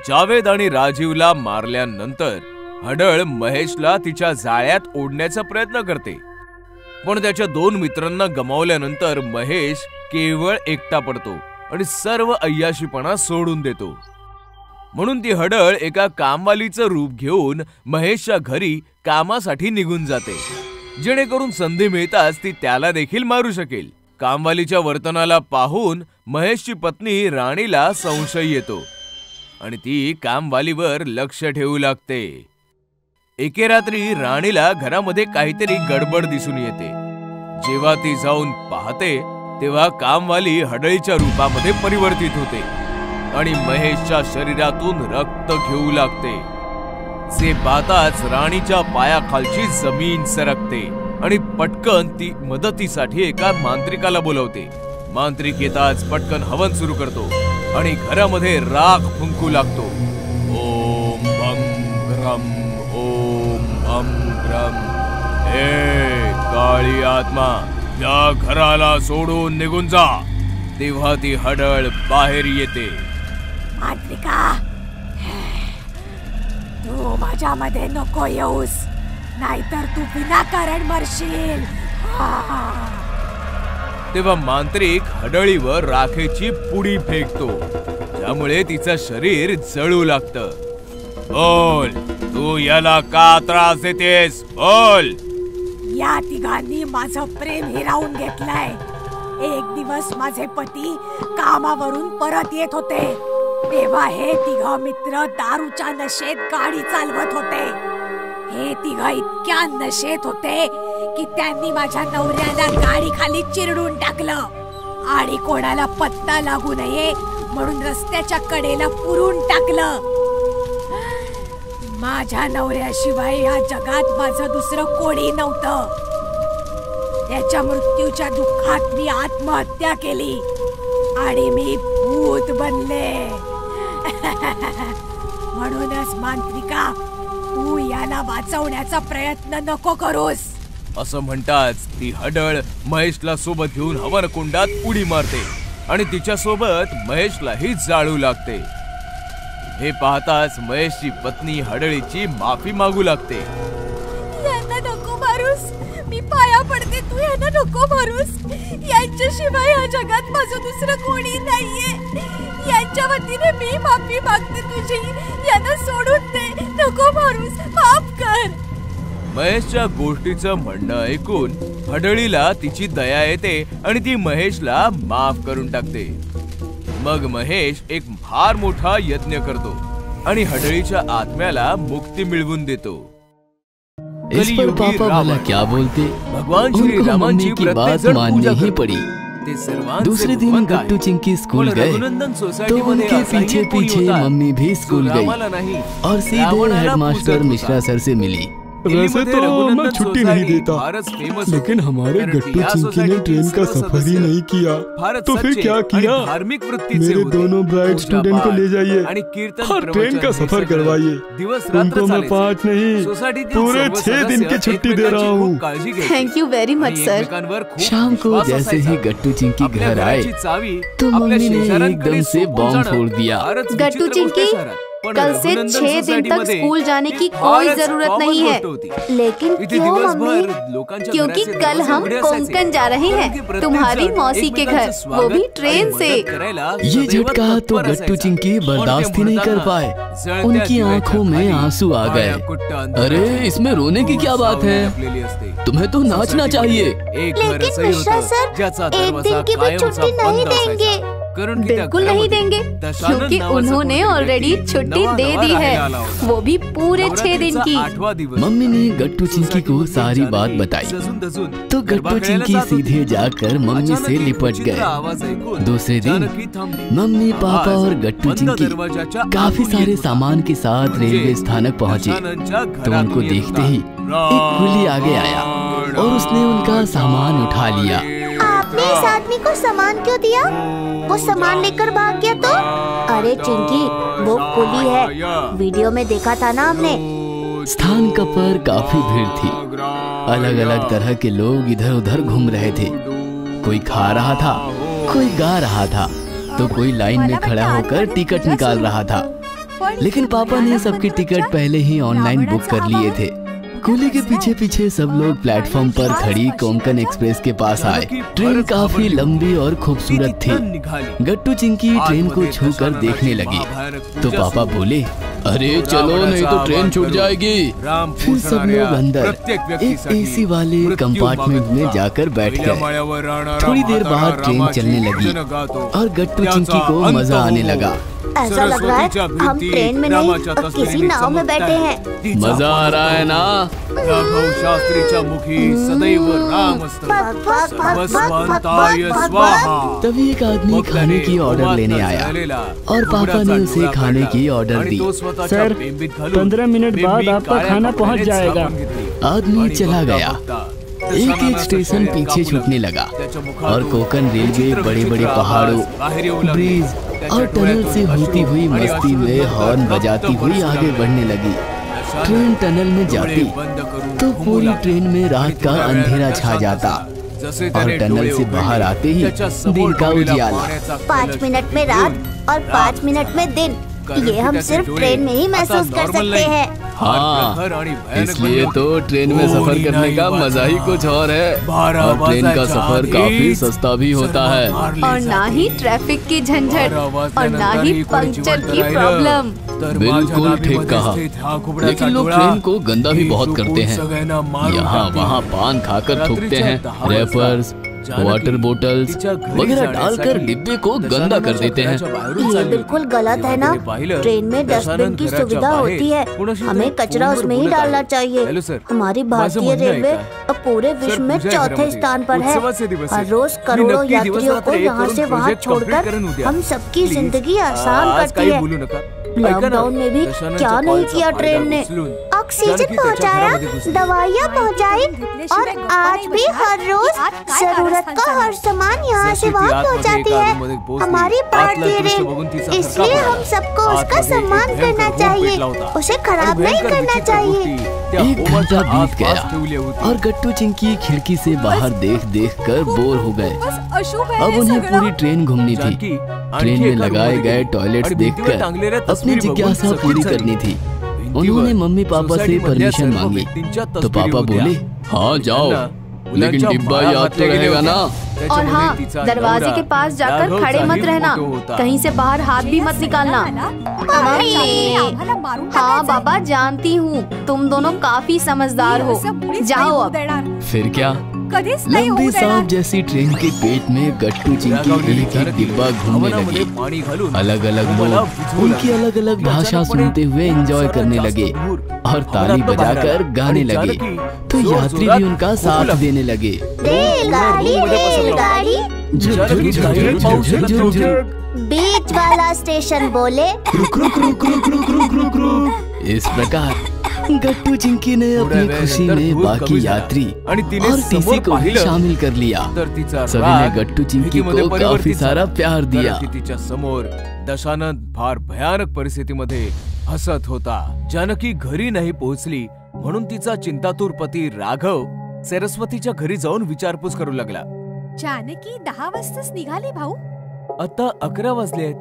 जावेद आणि राजीवला मारल्यानंतर हडळ महेशला तिच्या जाळ्यात ओढण्याचा प्रयत्न करते, पण त्याच्या 2 मित्रांना गमावल्यानंतर महेश केवळ एकटा पडतो आणि सर्व अय्याशीपणा सोडून देतो. म्हणून ती हडळ एका कामवालीचं रूप घेऊन महेशच्या घरी कामासाठी निघून जाते, जेणेकरून संधी मिळताच ती त्याला देखील मारू शकेल. कामवालीच्या वर्तनाला पाहून महेशची पत्नी राणीला संशय येतो आणि ती कामवालीवर लक्ष ठेवू लागते. एके रात्री राणीला घरामध्ये काहीतरी गडबड दिसून येते. जेव्हा ती जाऊन पाहते तेव्हा कामवाली हडळीच्या रूपामध्ये परिवर्तित होते आणि महेशच्या शरीरातून रक्त घेऊ लागते. जे पाहताच राणीच्या पायाखालची जमीन सरकते आणि पटकन ती मदतीसाठी एका मांत्रिकाला बोलवते. मांत्रिक येताच पटकन हवन सुरू करतो आणि घरामध्ये राख फुंकू लागतो. ओम भं ग्रम, ओम भं ग्रम. हे काळी आत्मा, या घराला सोडून निघून जा. तेव्हा ती हडळ बाहेर येते. मांत्रिका, तू माझ्यामध्ये नको येऊस, नाहीतर तू विनाकारण मरशील. तेव्हा मांत्रिक हडळीवर राखेची पुडी फेकतो, त्यामुळे तिचं शरीर जळू लागतं. बोल, तू याला का त्रास देतेस? बोल. या तिघांनी माझं प्रेम हिरावून घेतलंय. एक दिवस माझे पती कामावरून परत येत होते, तेव्हा हे 3 मित्र दारूच्या नशेत गाडी चालवत होते. हे 3 इतक्या नशेत होते की त्यांनी माझ्या नवऱ्याला गाडी खाली चिरडून टाकलं आणि कोणाला पत्ता लागू नये म्हणून रस्त्याच्या कडेला पुरून टाकलं. माझ्या नवऱ्याशिवाय या जगात माझं दुसरं कोणी नव्हतं. त्याच्या मृत्यूच्या दुःखात मी आत्महत्या केली आणि मी भूत बनले. म्हणूनच मांत्रिका, तू याला वाचवण्याचा प्रयत्न नको करूस. असं म्हणताच ती हडळ महेशला सोबत घेऊन हवन कुंडात उडी मारते आणि तिच्या सोबत महेशलाही जाळू लागते. हे पाहताच महेशची पत्नी हडळीची माफी मागू लागते. यांना नको मारूस, मी पाया पडते, तू यांना नको मारूस. यांच्याशिवाय या जगात माझं दुसरं कोणी नाहीये. यांच्या वतीने मी माफी मागते तुझी. यांना सोडून दे, नको मारूस, माफ कर. महेशच्या गोष्टीचं म्हणणं ऐकून हडळीला तिची दया येते आणि ती महेशला माफ करून टाकते. मग महेश एक फार मोठा यज्ञ करतो आणि हडळीच्या आत्म्याला मुक्ती मिळवून देतो. इस पर पापा भला क्या बोलते? भगवान श्री उनको रामांची मम्मी की प्रत्येक बात जण माननी पूजा ही करतो. पड़ी. ते सर्वांचे दूसरे दिन भगवंत आहे. गट्टू चिंकी स्कूल पण गए रघुनंदन तो सोसायटीमध्ये उनके असाही पीछे कोणी पीछे होता मम्मी भी जो स्कूल गई रामाला नाही, और सीधे रावणाला हेडमास्टर पूजत मिश्रा होता. सर से मिली. वैसे तो मैं छुट्टी नहीं देता, लेकिन हमारे गट्टू चिंकी ने ट्रेन का सफर ही नहीं किया, तो फिर क्या किया? मेरे दोनों ब्राइट स्टूडेंट को ले जाइए और ट्रेन का सफर करवाइए. उनको मैं 5 नहीं पूरे 6 दिन की छुट्टी दे रहा हूँ. Thank you very much sir. शाम को जैसे ही गट्टू चिंकी घर आए तो मम्मी ने एकदम से बॉम्ब फोड़ दिया. गट्टू चिंकी, कल से 6 दिन तक स्कूल जाने की कोई जरूरत नहीं है। लेकिन क्यों मम्मी? क्योंकि कल हम कोंकण जा रहे हैं, तुम्हारी मौसी के घर, वो भी ट्रेन से। ये झटका तो गट्टू चिंकी बर्दाश्त ही नहीं कर पाए। उनकी आंखों में आंसू आ गए। अरे इसमें रोने की क्या बात है, तुम्हें तो नाचना चाहिए। लेकिन मिश्रा सर, एक दिन की भी छुट्टी नहीं देंगे। बिल्कुल नहीं देंगे, क्योंकि उन्होंने ऑलरेडी छुट्टी दे दी है, वो भी पूरे 6 दिन की। मम्मी ने गट्टू चिंकी को सारी बात बताई, तो गट्टू चिंकी सीधे जाकर मम्मी से लिपट गए। दूसरे दिन मम्मी, पापा और गट्टू चिंकी काफी सारे सामान के साथ रेलवे स्थानक पहुँचे, तो उनको देखते ही एक कुली आगे आया और उसने उनका सामान उठा लिया। आपने इस आदमी को सामान क्यों दिया? वो सामान लेकर भाग गया तो? अरे चिंकी, वो कुली है, वीडियो में देखा था ना हमने। स्थान पर काफी भीड़ थी। अलग अलग तरह के लोग इधर उधर घूम रहे थे। कोई खा रहा था, कोई गा रहा था, तो कोई लाइन में खड़ा होकर टिकट निकाल रहा था। लेकिन पापा ने सबकी टिकट पहले ही ऑनलाइन बुक कर लिए थे। कुली के पीछे पीछे सब लोग प्लेटफॉर्म पर खड़ी कोंकण एक्सप्रेस के पास आए। ट्रेन काफी लंबी और खूबसूरत थी। गट्टू चिंकी ट्रेन को छूकर देखने लगी, तो पापा बोले, अरे चलो नहीं तो ट्रेन छूट जाएगी। फिर सब लोग अंदर एक एसी वाले कंपार्टमेंट में जाकर बैठ गए। थोड़ी देर बाद ट्रेन चलने लगी और गट्टू चिंकी को मजा आने लगा। ऐसा लग रहा है हम ट्रेन में नहीं, किसी नाव में बैठे हैं। मजा आ रहा है ना? राघव शास्त्रीच्या मुखी सदैव तभी एक आदमी खाने की ऑर्डर लेने आया और पापा ने उसे खाने की ऑर्डर दी। सर, 15 मिनट बाद आपका खाना पहुंच जाएगा। आदमी चला गया। एक एक स्टेशन पीछे छूटने लगा और कोंकण रेलवे बड़े बड़े पहाड़ों, ब्रिज और टनल से होती हुई मस्ती में हॉर्न बजाती हुई आगे बढ़ने लगी। ट्रेन टनल में जाती तो पूरी ट्रेन में रात का अंधेरा छा जाता और टनल से बाहर आते ही दिन का उजियाला। 5 मिनट में रात और 5 मिनट में दिन, ये हम सिर्फ ट्रेन में ही महसूस कर सकते हैं। हाँ, इसलिए तो ट्रेन में सफर करने का मजा ही कुछ और है। और ट्रेन का सफर काफी सस्ता भी होता है, और ना ही ट्रैफिक की झंझट और ना ही पंक्चर की प्रॉब्लम। बिल्कुल ठीक कहा। लेकिन लोग ट्रेन को गंदा भी बहुत करते हैं। यहाँ वहाँ पान खाकर थूकते हैं, रैपर्स, वाटर बोतल्स वगैरह डालकर डिब्बे को गंदा कर देते हैं। ये बिल्कुल गलत है ना। ट्रेन में डस्टबिन की सुविधा होती है, हमें कचरा उसमें ही डालना चाहिए। हमारी भारतीय रेलवे अब पूरे विश्व में चौथे स्थान पर है। हर रोज करोड़ों यात्रियों को यहाँ से वहाँ छोड़कर हम सबकी जिंदगी आसान करती है। लॉकडाउन में भी क्या नहीं किया ट्रेन ने। ऑक्सीजन पहुँचाया, दवाइयाँ पहुँचाई, और आज भी हर रोज जरूरत का हर सामान यहाँ से वहाँ पहुँचाती है हमारी भारतीय रेल। इसलिए हम सबको उसका सम्मान करना चाहिए, उसे खराब नहीं करना चाहिए। 1 घंटा बीत गया और गट्टू चिंकी खिड़की से बाहर देख देख कर बोर हो गए। अब उन्हें पूरी ट्रेन घूमनी थी। ट्रेन में लगाए गए टॉयलेट्स देखकर अपनी जिज्ञासा पूरी करनी थी। उन्होंने मम्मी पापा से परमिशन मांगी, तो पापा बोले, हाँ जाओ, लेकिन डिब्बा याद तो रहेगा ना। और हाँ, दरवाजे के पास जाकर खड़े मत रहना, कहीं से बाहर हाथ भी मत निकालना। हाँ बाबा, जानती हूँ तुम दोनों काफी समझदार हो, जाओ अब। फिर क्या, लंबी सांप जैसी ट्रेन के पेट में गट्टू चिंकी एक एक डिब्बा घूमने लगे। अलग अलग लोग उनकी अलग अलग भाषा सुनते हुए एंजॉय करने लगे और ताली बजाकर गाने लगे, तो यात्री भी उनका साथ देने लगे। रेलगाड़ी रेलगाड़ी, बीच वाला स्टेशन बोले रुक रुक रुक रुक रुक रुक रुक रुक। इस प्रकार गट्टू चिंकी ने अपनी खुशी में बाकी यात्री और टीसी को भी शामिल कर लिया। सभी ने गट्टू चिंकी को काफी सारा प्यार दिया। तिच्या समोर दशानंद फार भयानक परिस्थितीमध्ये हसत होता। जानकी घरी नाही पोहोचली म्हणून तिचा चिंतातूर पती राघव सरस्वतीच्या घरी जाऊन विचारपूस करू लागला। जानकी 10 वाजताच निघाली भाऊ? आता 11 वाजले आहेत,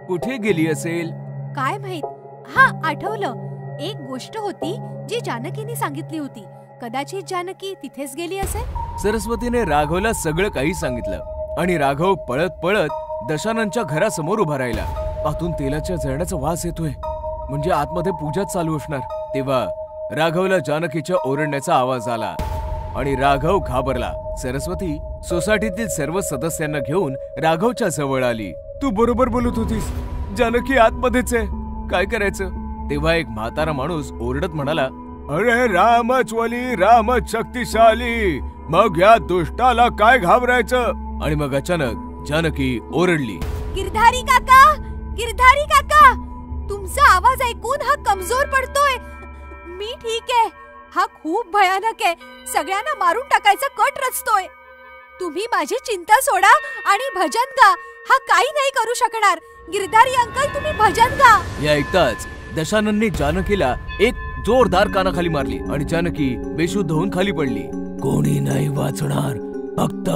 कुठे गेली असेल? काय माहित. हा, आठवलं. एक गोष्ट होती जी जानकीने सांगितली होती. कदाचित जानकी तिथेच गेली असेल. सरस्वतीने राघवला सगळं काही सांगितलं आणि राघव पळत पळत दशाननच्या घरासमोर उभा राहिला. आतून तेलाच्या जळण्याचा वास येतोय, म्हणजे आतमध्ये पूजा चालू असणार. तेव्हा राघवला जानकीच्या ओरडण्याचा आवाज आला आणि राघव घाबरला. सरस्वती सोसायटीतील सर्व सदस्यांना घेऊन राघवच्या जवळ आली. तू बरोबर बोलत होतीस, जानकी आतमध्येच आहे, काय करायचं? तेव्हा एक म्हातारा माणूस ओरडत म्हणाला, अरे रामच वली, रामच शक्तिशाली, मग या दुष्टाला काय घाबरायचं? आणि मग अचानक जानकी ओरडली, गिरधारी काका, गिरधारी काका, तुमचा आवाज ऐकून हा कमजोर पडतोय. मी ठीक आहे, हा खूप भयानक आहे, सगळ्यांना मारून टाकायचा कट रचतोय. तुम्ही माझी चिंता सोडा आणि भजन गा. हा काही नाही करू शकणार. गिरधारी अंकल, तुम्ही भजन गा. या ऐकताच दशाननने जानकीला एक जोरदार कानाखाली मारली आणि जानकी बेशुद्ध होऊन खाली पडली. कोणी नाही वाचणार, फक्त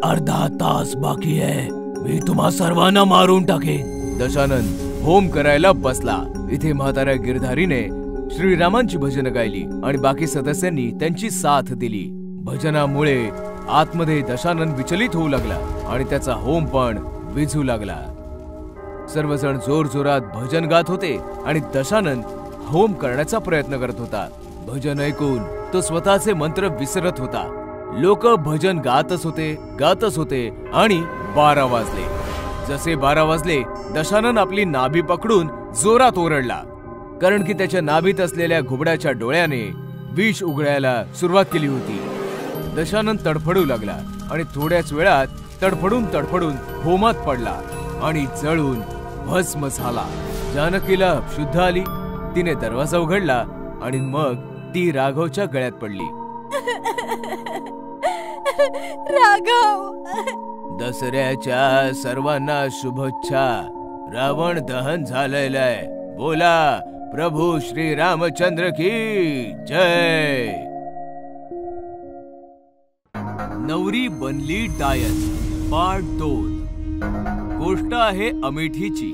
अर्धा तास बाकी आहे, मी तुम्हा सर्वांना मारून टाकेन. दशानन होम करायला बसला. इथे म्हाताऱ्या गिरधारीने श्रीरामांची भजनं गायली आणि बाकी सदस्यांनी त्यांची साथ दिली. भजनामुळे आतमध्ये दशानन विचलित होऊ लागला आणि त्याचा होम पण विझू लागला. सर्वजण जोरजोरात भजन गात होते आणि दशानन होम करण्याचा प्रयत्न करत होता. भजन ऐकून तो स्वतःचे मंत्र विसरत होता. लोक भजन गातच होते आणि 12 वाजले. जसे 12 वाजले, दशानन आपली नाभी पकडून जोरात ओरडला, कारण की त्याच्या नाभीत असलेल्या घुबडाच्या डोळ्याने विष उघडायला सुरुवात केली होती. दशानन तडफडू लागला आणि थोड्याच वेळात तडफडून होमात पडला आणि जळून भस्म झाला. जानकीला शुद्ध आली. तिने दरवाजा उघडला आणि मग ती राघवच्या गळ्यात पडली. राघव, दसऱ्याच्या सर्वांना शुभेच्छा. रावण दहन झालेलं आहे. बोला प्रभू श्री रामचंद्र की जय. नवरी बनली डायन पार्ट 2. गोष्ट आहे अमेठीची.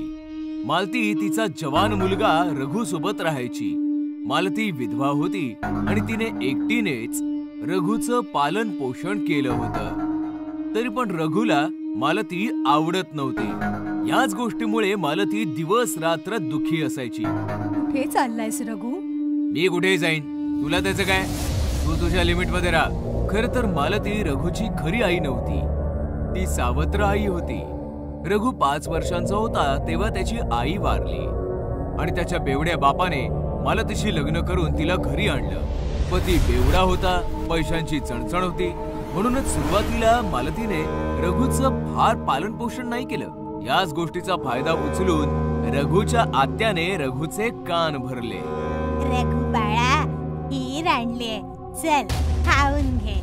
मालती तिचा जवान मुलगा रघु सोबत राहायची. मालती विधवा होती आणि तिने एकटीनेच रघुचं पालन पोषण केलं होतं. तरी पण रघुला मालती आवडत नव्हती. याच गोष्टीमुळे मालती दिवस रात्र दुःखी असायची. कुठे चाललायस रघु? मी कुठे जाईन, तुला त्याचं काय? तू तुझ्या लिमिट मध्ये राहा. खर तर मालती रघुची खरी आई नव्हती, ती सावत्र आई होती. रघु 5 वर्षांचा होता तेव्हा त्याची आई वारली आणि त्याच्या बेवड्या बापाने मालतीशी लग्न करून तिला घरी आणलं. पती बेवडा होता, पैशांची चणचण होती, म्हणूनच सुरुवातीला मालतीने रघुचं फार पालन पोषण नाही केलं. याच गोष्टीचा फायदा उचलून रघुच्या आत्याने रघुचे कान भरले. रघु बाळा, खीर आणले, चल खाऊन घे.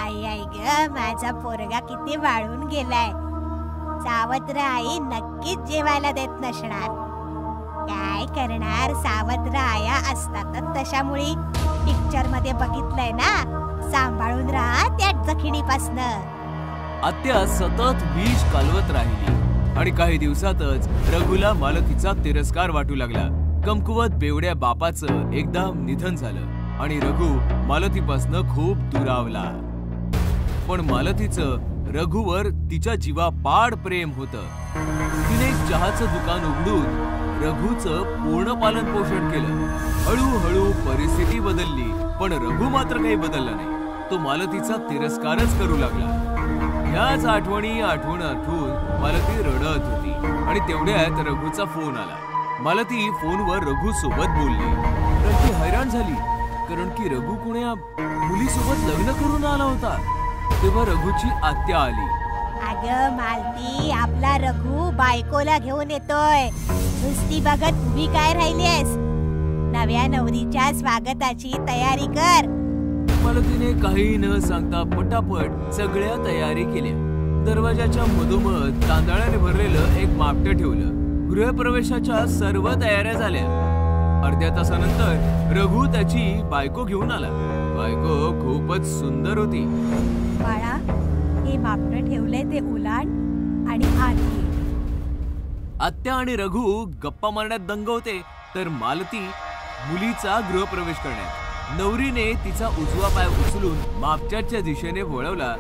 आई आई ग, माझा पोरगा किती वाळून गेलाय. सावत्र आई नक्कीच जेवायला देत नसणार. काय करणार, सावत्र आया असतातच तशामुळे. पिक्चर मध्ये बघितलंय ना, सांभाळून राहा त्या जखिणीपासनं. आत्या सतत विष कालवत राहिली आणि काही दिवसातच रघुला मालतीचा तिरस्कार वाटू लागला. कमकुवत बेवड्या बापाचं एकदा निधन झालं आणि रघु मालतीपासनं खूप दुरावला. पण मालतीचं रघुवर तिच्या जीवापाड प्रेम होतं. तिने चहाचं दुकान उघडून रघुचं पूर्ण पालन पोषण केलं. हळूहळू परिस्थिती बदलली, पण रघु मात्र काही बदलला नाही. तो मालतीचा तिरस्कारच करू लागला. ह्याच आठवणी आठवून मालती रडत होती आणि तेवढ्यात रघुचा फोन आला. मालती फोनवर रघु सोबत बोलली, तर ती हैराण झाली, कारण की रघु कोण्या मुलीसोबत लग्न करून आला होता. तेव्हा रघुची आत्या आली. अगं मालती, आपला रघु बायकोला घेऊन येतोय. नुसती बघत उभी काय राहिलीस? नव्या नवरीच्या स्वागताची तयारी कर. मालतीने काही न सांगता पटापट सगळ्या तयारी केल्या. दरवाजाच्या मधोमध तांदळाने भरलेलं एक मापटं ठेवलं. गृहप्रवेशाच्या सर्व तयाऱ्या झाल्या. अर्ध्या तासानंतर रघु त्याची बायको घेऊन आला. बायको खूपच सुंदर होती. बाळा, हे मापटं ठेवलंय ते उलाट आणि आत ये. आत्या आणि रघु गप्पा मारण्यात दंग होते, तर मालती मुलीचा गृहप्रवेश करण्यात. नवरीने तिचा उजवा पाय उचलून मापच्याच्या दिशेने वळवला,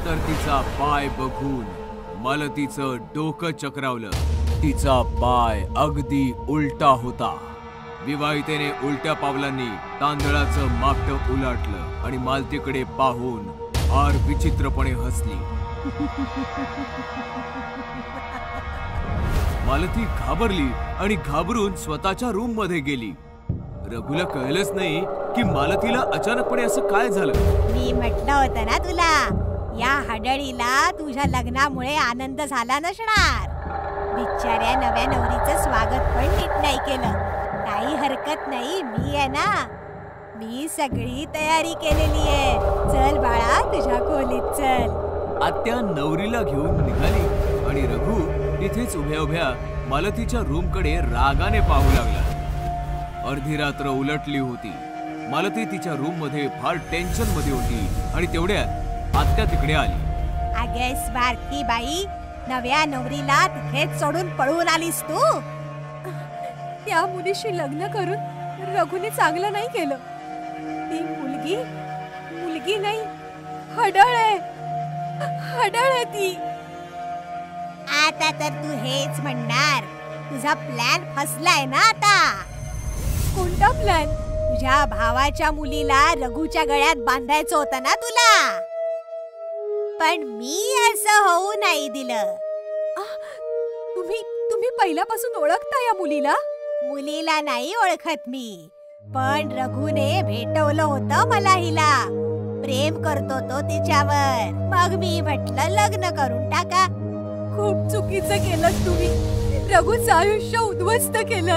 तर तिचा पाय बघून मालतीचं डोकं चक्रावलं. तिचा पाय अगदी उलटा होता. विवाहितेने उलट्या पावलांनी तांदळाचं मापटं उलटलं आणि मालतीकडे पाहून फार विचित्रपणे हसली. मालती घाबरली आणि घाबरून स्वतःच्या रूम मध्ये गेली. रघुला कळलंच नाही की मालतीला अचानकपणे असं काय झालं. मी म्हटलं होतं ना तुला, या हडळीला तुझ्या लग्नामुळे आनंद झाला नसणार. बिचाऱ्या नव्या नवरीचं स्वागत पण नीट नाही केलं. काही हरकत नाही, मी आहे ना, मी सगळी तयारी केलेली आहे. चल बाळा, तुझ्या खोलीत चल. आत्या नवरीला घेऊन निघाली आणि रघु तिथेच उभ्या उभ्या मालतीच्या रूम कडे रागाने पाहू लागला. अर्धी रात्र उलटली होती. मालती तिच्या रूम मध्ये फार टेन्शन मध्ये होती आणि तेवढ्यात आत्या तिकडे आली. अगे स्वार्थी बाई, नव्या नवरीला तिथेच सोडून पळून आलीस तू. त्या मुलीशी लग्न करून रघुने चांगलं नाही केलं. ती मुलगी नाही, हडळ आहे ती. आता तर तू हेच म्हणणार, तुझा प्लॅन फसलाय ना आता. कोणता प्लॅन? तुझ्या भावाच्या मुलीला रघुच्या गळ्यात बांधायचं होतं ना तुला, पण मी असं होऊ नाही दिलं. तुम्ही पहिल्यापासून ओळखता या मुलीला? मुलीला नाही ओळखत मी, पण रघुने भेटवलं होतं मला हिला. प्रेम करतो तो तिच्यावर. मग मी म्हटलं लग्न करून टाका. खूप चुकीचं केलं तुम्ही. रघुचं आयुष्य उद्ध्वस्त केलं.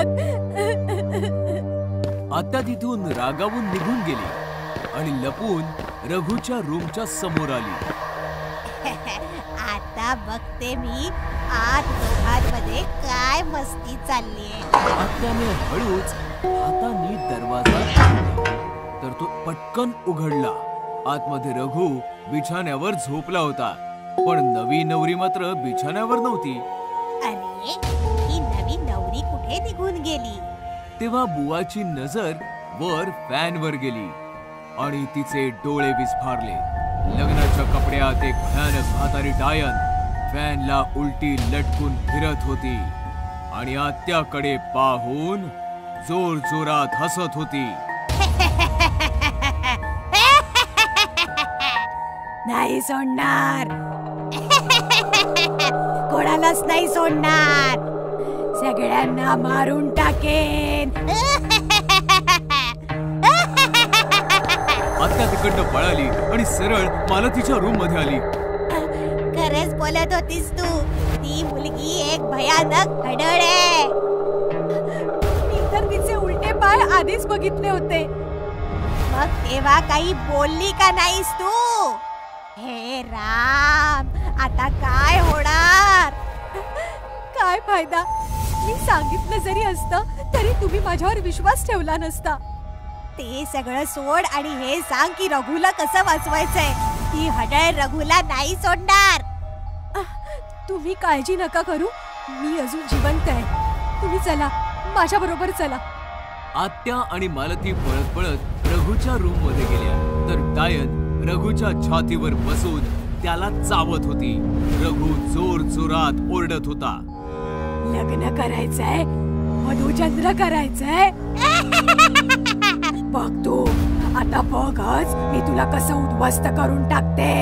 आत्या तिथून रागावून निघून गेली आणि लपून रघुच्या रूमच्या समोर आली. आता बघते मी आत दोघांमध्ये काय मस्ती चाललीये. आत्याने हळूच हाताने दरवाजा तर तो पटकन उघडला. आतमध्ये रघु बिछाण्यावर झोपला होता, पण नवी नवरी मात्र बिछाण्यावर नव्हती. अरे, ही नवी नवरी कुठे निघून गेली? तेव्हा बुवाची नजर वर फॅनवर गेली आणि तिचे डोळे विस्फारले. लग्नाच्या कपड्यात एक भयानक म्हातारी डायन फॅनला उलटी लटकून फिरत होती आणि आत्याकडे पाहून जोर जोरात हसत होती. नाही सोडणार, कोणालाच नाही सोडणार, सगळ्यांना मारून टाकेन. आत्या तिकडनं पळाली आणि सरळ मालतीच्या रूम मध्ये आली. खरंच बोलत होतीस तू, ती मुलगी एक भयानक हडळ आहे. मी तर तिचे उलटे पाय आधीच बघितले होते. मग तेव्हा काही बोलली का नाहीस तू? हे राम, आता काय होणार? काय फायदा? मी सांगितलं जरी असतं तरी तुम्ही माझ्यावर विश्वास ठेवला नसता. ते सगळं सोड आणि हे सांग की रघुला कसं वाचवायचंय. ती हडळ रघुला नाही सोडणार. तुम्ही काळजी नका करू, मी अजून जिवंत आहे. तुम्ही चला, माझ्या बरोबर चला. आत्या आणि मालती पळत पळत रघुच्या रूम मध्ये गेल्या, तर डायन रघुच्या छातीवर बसून त्याला चावत होती. रघु जोर जोरात ओरडत होता. लग्न करायचंय, मधुचंद्र करायचंय. बघ तू, आता बघच मी तुला कसं उद्ध्वस्त करून टाकते.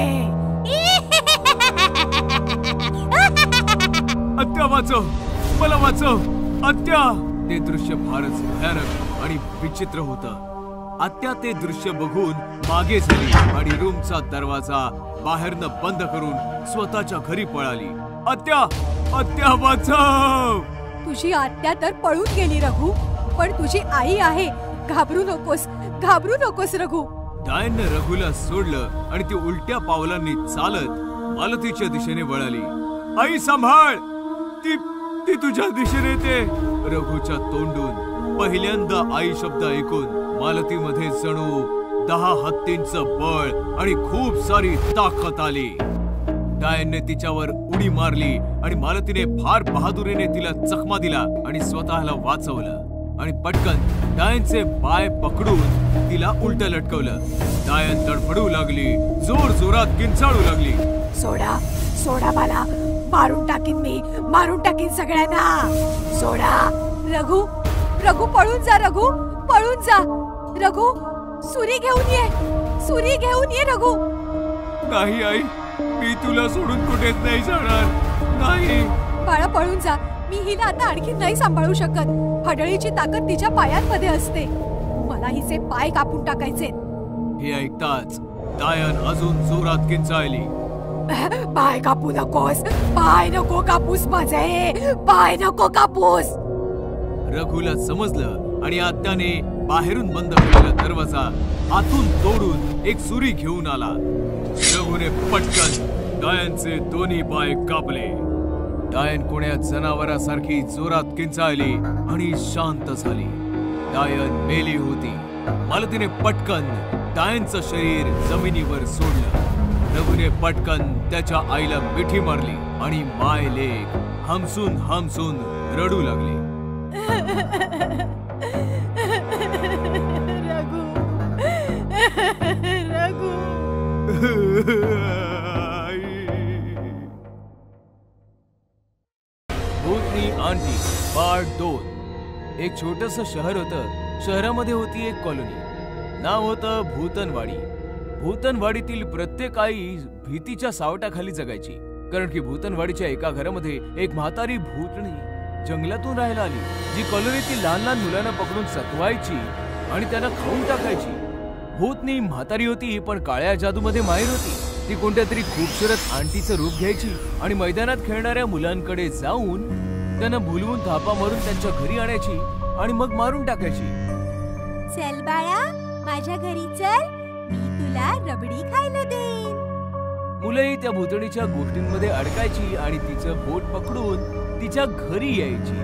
आत्या वाचव, मला वाचव, आत्या. ते दृश्य फारच भयानक आणि विचित्र होतं. आत्या ते दृश्य बघून मागे झाली आणि रूमचा दरवाजा बाहेरनं बंद करून स्वतःच्या घरी पळाली. आत्या, आत्या वाचव. तुझी आत्या तर पळून गेली रघु, पण तुझी आई आहे. घाबरू नकोस रघु. डायनने रघुला सोडलं आणि ती उलट्या पावलांनी चालत मालतीच्या दिशेने वळाली. आई सांभाळ, ती तुझ्या दिशेने येते. रघुच्या तोंडून पहिल्यांदा आई शब्द ऐकून मालतीमध्ये जणू 10 हत्तींचं बळ आणि खूप सारी ताकद आली. डायनने तिच्यावर उडी मारली आणि मालतीने फार बहादुरीने तिला चकमा दिला आणि स्वतःला वाचवलं आणि पटकन डायनचे पाय पकडून तिला उलट लटकवलं. डायन तडफडू लागली, जोर जोरात किंचाळू लागली. सोडा सोडा, मला मारून टाकीन सगळ्यांना. सोडा. रघु रघु पळून जा, रघु पळून जा. रघु सुरी घेऊन ये रघु. नाही आई, मी तुला सोडून कुठेच नाही जाणार. नाही बाळा, पळून जा. मी हिला आता आणखी नाही सांभाळू शकत. हडळीची ताकद तिच्या पायांमध्ये असते. मला हिचे पाय कापून टाकायचे. हे ऐकताच डायन अजून जोरात किंचाळली. पाय कापू नकोस, पाय नको कापूस माझे, पाय नको कापूस. रघुला समजलं आणि त्याने बाहेरून बंद केलेला दरवाजा आतून तोडून एक सुरी घेऊन आला. रघुने पटकन डायनचे दोन्ही पाय कापले. डायन कोण्या जनावरासारखी जोरात किंचाळली आणि शांत झाली. डायन मेली होती. मालतीने पटकन डायनचं शरीर जमिनीवर सोडलं. रघुने पटकन त्याच्या आईला मिठी मारली आणि माय लेक हमसून रडू लागली. रघु भूतनी आंटी पार्ट 2. एक छोटस शहर होतं. शहरामध्ये होती एक कॉलनी. नाव होतं भूतनवाडी. भूतनवाडीतील प्रत्येक आई भीतीच्या सावटाखाली जगायची, कारण की भूतनवाडीच्या एका घरामध्ये एक म्हातारी भूतणी जंगलातून राहायला आली, जी कॉलनीतील लहान लहान मुलांना पकडून सतवायची आणि त्यांना खाऊन टाकायची. भूतनी म्हातारी होती, पण काळ्या जादूमध्ये माहिर होती. ती कोणत्या तरी खूबसूरत आंटीचं रूप घ्यायची आणि मैदानात खेळणाऱ्या मुलांकडे जाऊन त्यांना भुलवून थापा मारून त्यांच्या घरी आणायची आणि मग मारून टाकायची. चल बाळा, माझ्या घरी चल, मी तुला रबडी खायला देईन. मुलंही त्या भूतणीच्या गोष्टींमध्ये अडकायची आणि तिचं बोट पकडून तिच्या घरी यायची.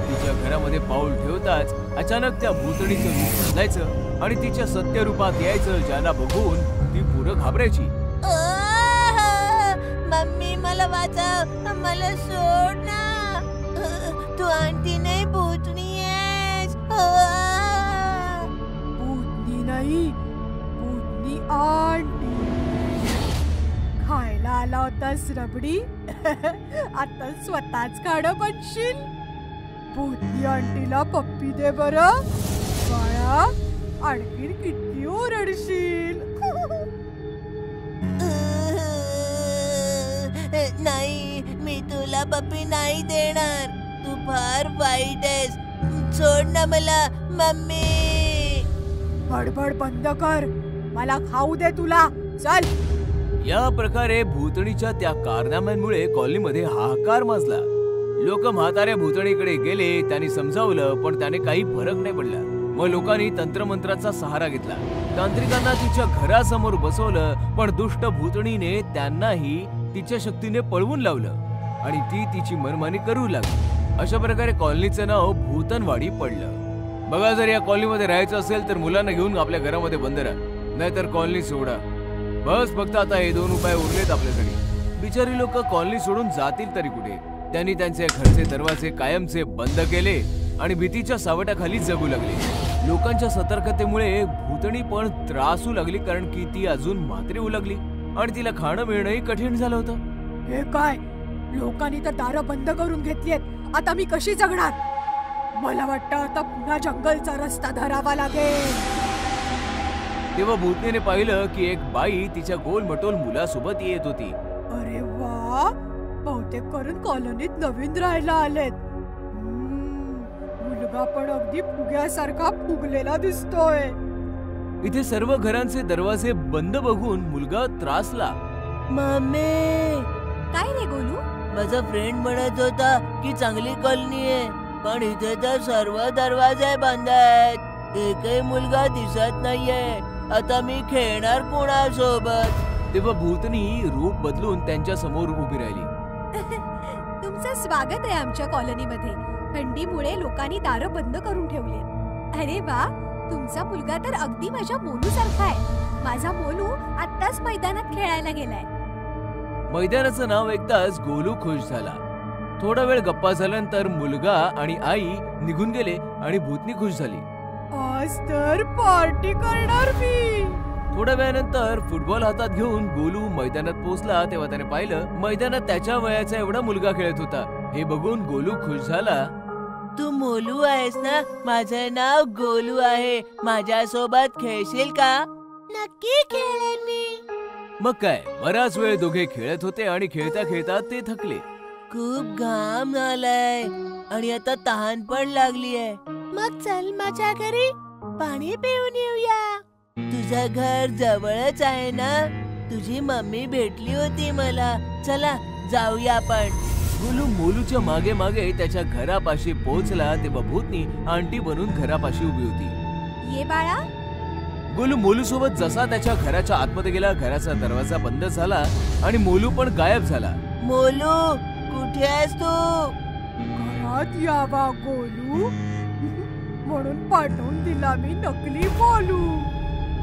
तिच्या घरामध्ये पाऊल ठेवताच अचानक त्या भूतणीचं रूप बदलायचं आणि तिच्या सत्य रूपात यायचं, ज्यांना बघून ती पुरं घाबरायची. मम्मी मला वाचव, मला सोड ना. तू आंटी नाही, भूतणी आहेस. भूतणी नाही, भूतणी आंटी. खायला आला होतास रबडी, आता स्वतःच खाणं बनशील. भूतनी आंटीला पप्पी दे बरं. बाळा, आणखी किती ओरडशील. नाही, मी तुला पप्पी नाही देणार. तू फार वाईट आहेस. सोड ना मला मम्मी. बडबड बंद कर, मला खाऊ दे तुला. चल. या प्रकारे भूतणीच्या त्या कारनाम्यांमुळे कॉलनीमध्ये हाहाकार माजला. लोक म्हाताऱ्या भूतणीकडे गेले. त्यांनी समजावलं, पण त्याने काही फरक नाही पडला. मग लोकांनी तंत्रमंत्राचा सहारा घेतला. तांत्रिकांना तिच्या घरासमोर बसवलं, पण दुष्ट भूतणीने त्यांनाही तिच्या शक्तीने पळवून लावलं आणि ती तिची मनमानी करू लागली. अशा प्रकारे कॉलनीचं नाव भूतनवाडी पडलं. बघा, जर या कॉलनीमध्ये राहायचं असेल तर मुलांना घेऊन आपल्या घरामध्ये बंद राहा, नाहीतर कॉलनी सोडा. बस फक्त आता हे 2 उपाय उरलेत आपल्याकडे. बिचारी लोक कॉलनी सोडून जातील तरी कुठे. त्यांनी त्यांचे घरचे दरवाजे कायमचे बंद केले आणि भीतीच्या सावटाखाली जगू लागले. लोकांच्या सतर्कतेमुळे भूतणी पण त्रासू लागली, कारण की ती अजून म्हातारी होऊ लागली आणि तिला खाणं मिळणंही कठीण झालं होतं. हे काय, लोकांनी तर दारं बंद करून घेतलीत. आता मी कशी जगणार? मला वाटतं आता पुन्हा जंगलचा रस्ता धरावा लागेल. तेव्हा भूतनीने पाहिलं की एक बाई तिच्या गोलमटोल मुलासोबत येत होती. अरे वा, बहुतेक करून कॉलनीत नवीन राहायला आलेत. मुलगा पण अगदी फुग्यासारखा फुगलेला दिसतोय. इथे सर्व घरांचे दरवाजे बंद बघून मुलगा त्रासला. मम्मी. काय रे गोलू? माझा फ्रेंड म्हणत होता की चांगली कॉलनी आहे, पण इथे तर सर्व दरवाजे बंद आहेत. एकही मुलगा दिसत नाहीये. आता मी खेळणार कोणासोबत? तेव्हा भूतनी रूप बदलून त्यांच्या समोर उभी राहिली. तुमचं स्वागत आहे आमच्या कॉलनीमध्ये. थंडीमुळे लोकांनी दारं बंद करून ठेवले. अरे वा, तुमचा मुलगा तर अगदी माझ्या मोनू सारखा आहे. माझा मोनू आत्ताच मैदानात खेळायला गेलाय. मैदानाचं नाव ऐकताच गोलू खुश झाला. थोडा वेळ गप्पा झाल्यानंतर मुलगा आणि आई निघून गेले आणि भूतनी खुश झाली. आज तर पार्टी करणार मी. थोड्या वेळानंतर फुटबॉल हातात घेऊन गोलू मैदानात पोहोचला तेव्हा त्याने पाहिलं मैदानात त्याच्या वयाचा एवढा मुलगा खेळत होता. हे बघून गोलू खुश झाला. तू मोलू आहेस ना? माझं नाव गोलू आहे. माझ्यासोबत खेळशील का? नक्की खेळेन मी. मग काय, बराच वेळ दोघे खेळत होते आणि खेळता खेळता ते थकले. खूप घाम आलाय आणि आता तहान पण लागलीये. मग चल माझ्या घरी पाणी पिऊन येऊया. तुझं घर जवळच आहे ना? तुझी मम्मी भेटली होती मला. चला जाऊया आपण. गोलू मोलूच्या मागे मागे त्याच्या घरापाशी पोहोचला तेव्हा भूतनी आंटी बनून घरापाशी उभी होती. ये बाळा. गोलू मोलू सोबत जसा त्याच्या घराच्या आतमध्ये गेला, घराचा दरवाजा बंद झाला आणि मोलू पण गायब झाला. मोलू, कुठे आहेस तू? घरात यावा गोलू म्हणून पाठवून दिला मी नकली मोलू.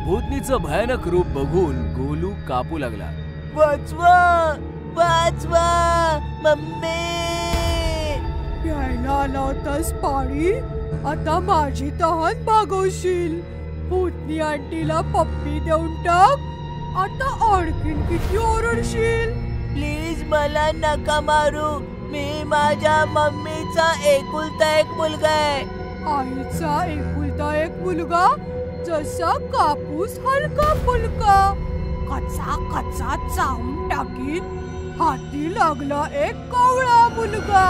भूतनीचं भयानक रूप बघून गोलू कापू लागला. वाचवा, वाचवा मम्मी. प्यायला आला होतास पाणी, आता माझी तहान भागवशील. भूतनी आंटीला पप्पी देऊन टाक, आता आणखीन किती ओरडशील. प्लीज मला नका मारू. मी माझ्या मम्मीचा एकुलता एक मुलगा आहे. आईचा एकुलता एक मुलगा, जसा कापूस हलका फुलका, कच्चा कच्चा चावून टाकीन. हाती लागला एक कावळा मुलगा.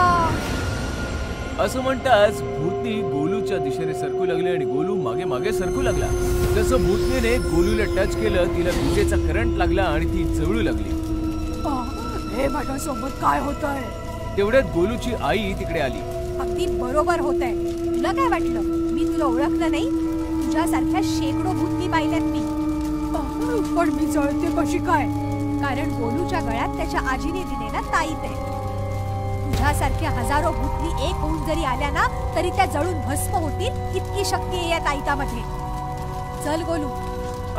असं म्हणताच भूतनी गोलूच्या दिशेने सरकू लागले आणि गोलू मागे मागे सरकू लागला. जसं भूतनीने गोलूला टच केलं, तिला विजेचा करंट लागला आणि ती जळू लागली. हे माझ्यासोबत काय होतंय? तेवढ्यात गोलूची आई तिकडे आली. अगदी बरोबर होतंय. तुला काय वाटलं मी तुला ओळखलं नाही? तुझ्यासारख्या शेकडो भूतनी पाहिल्यात मी. पण मी जळते कशी काय? कारण गोलूच्या गळ्यात त्याच्या आजीने दिलेला ताईत आहे. तुझ्यासारख्या हजारो भूतनी एक होऊन जरी आल्या ना, तरी त्या जळून भस्म होतील इतकी शक्ती आहे या ताईतामध्ये. चल गोलू.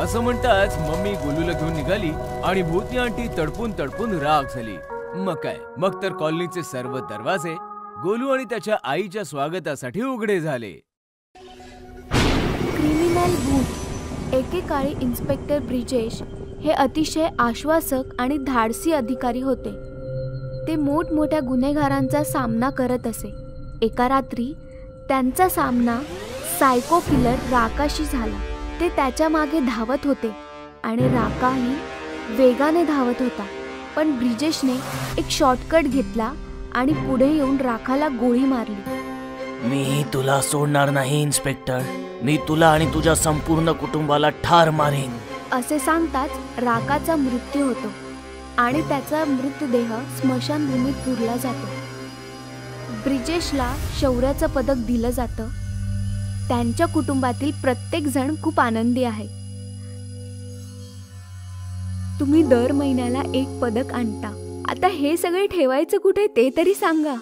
असं म्हणताच मम्मी गोलूला घेऊन निघाली आणि भूतनी आंटी तडपून तडपून राग झाली. मग काय, मग तर कॉलनीचे सर्व दरवाजे गोलू आणि त्याच्या आईच्या स्वागतासाठी उघडे झाले. क्रिमिनल भूत. एकेकाळी इन्स्पेक्टर ब्रिजेश हे अतिशय आश्वासक आणि धाडसी अधिकारी होते. ते मोठमोठ्या गुन्हेगारांचा सामना करत असे. एका रात्री त्यांचा सामना सायको किलर राकाशी झाला. ते त्याच्या मागे धावत होते आणि राकाही वेगाने धावत होता. पण ब्रिजेशने एक शॉर्टकट घेतला आणि पुढे येऊन राकाला गोळी मारली. मी तुला सोडणार नाही इन्स्पेक्टर. मी तुला आणि तुझ्या संपूर्ण कुटुंबाला ठार मारेन. असे सांगताच राकाचा मृत्यू होतो आणि त्याचा मृतदेह स्मशानभूमीत पुरला जातो. ब्रिजेशला शौर्याचं पदक दिलं जातं. त्यांच्या कुटुंबातील प्रत्येक जण खूप आनंदी आहे. तुम्ही दर महिन्याला एक पदक आणता. आता हे सगळे ठेवायचं कुठे ते तरी सांगा.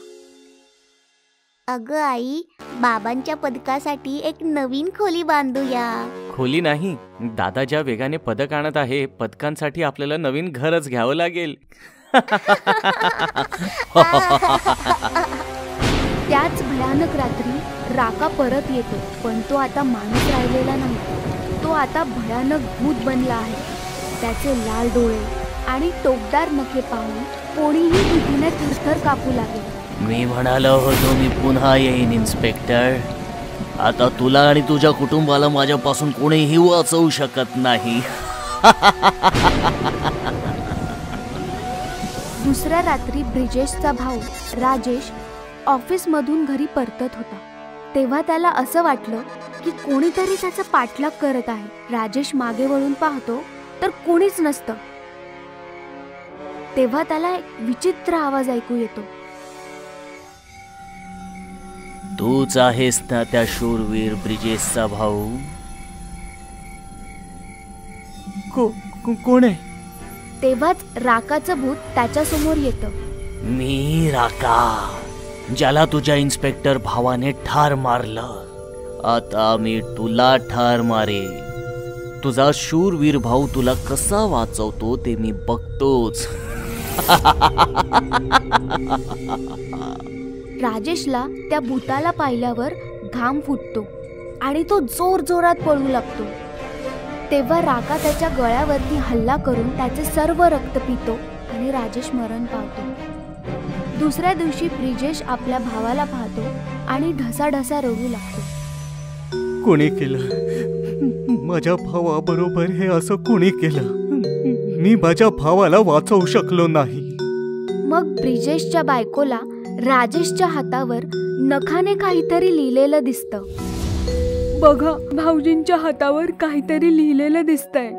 अगं आई, बाबांच्या पदकासाठी एक नवीन खोली बांधूया. खोली नाही, दादा ज्या वेगाने पदक आणत आहे, पदकांसाठी आपल्याला नवीन घरच घ्यावं लागेल. त्याच भयानक रात्री राका परत येतो, पण तो आता माणूस राहिलेला नाही. तो आता भयानक भूत बनला आहे. त्याचे लाल डोळे आणि टोकदार नखे पाहून कोणीही भीतीने थरथर कापू लागेल. मी म्हणालो होतो मी पुन्हा येईन इन्स्पेक्टर. आता तुला आणि तुझ्या कुटुंबाला माझ्यापासून कोणीही वाचवू शकत नाही. दुसऱ्या रात्री ब्रिजेशचा भाऊ राजेश ऑफिसमधून घरी परतत होता. तेव्हा त्याला असं वाटलं की कोणीतरी त्याचा पाठलाग करत आहे. राजेश मागे वळून पाहतो तर कोणीच नसतं. तेव्हा त्याला एक विचित्र आवाज ऐकू येतो. तूच आहेस ना त्या शूरवीर ब्रिजेशचा भाऊ? कोण आहे? तेव्हाच राकाचं भूत त्याच्या समोर येतं. मी राका, ज्याला तुझ्या इन्स्पेक्टर भावाने ठार मारलं. आता मी तुला ठार मारे. तुझा शूरवीर भाऊ तुला कसा वाचवतो ते मी बघतोच. राजेशला त्या भूताला पाहिल्यावर घाम फुटतो आणि तो जोर जोरात पळू लागतो. तेव्हा राका त्याच्या गळ्यावरती हल्ला करून त्याचे सर्व रक्त पितो आणि राजेश मरण पावतो. दुसऱ्या दिवशी ब्रिजेश आपल्या भावाला पाहतो आणि ढसाढसा रडू लागतो. कोणी केलं? माझ्या भावाबरोबर हे असं कोणी केलं? मी माझ्या भावाला वाचवू शकलो नाही. मग ब्रिजेशच्या बायकोला राजेशच्या हातावर नखाने काहीतरी लिहिलेलं दिसतं. बघा, भाऊजींच्या हातावर काहीतरी लिहिलेलं दिसतंय.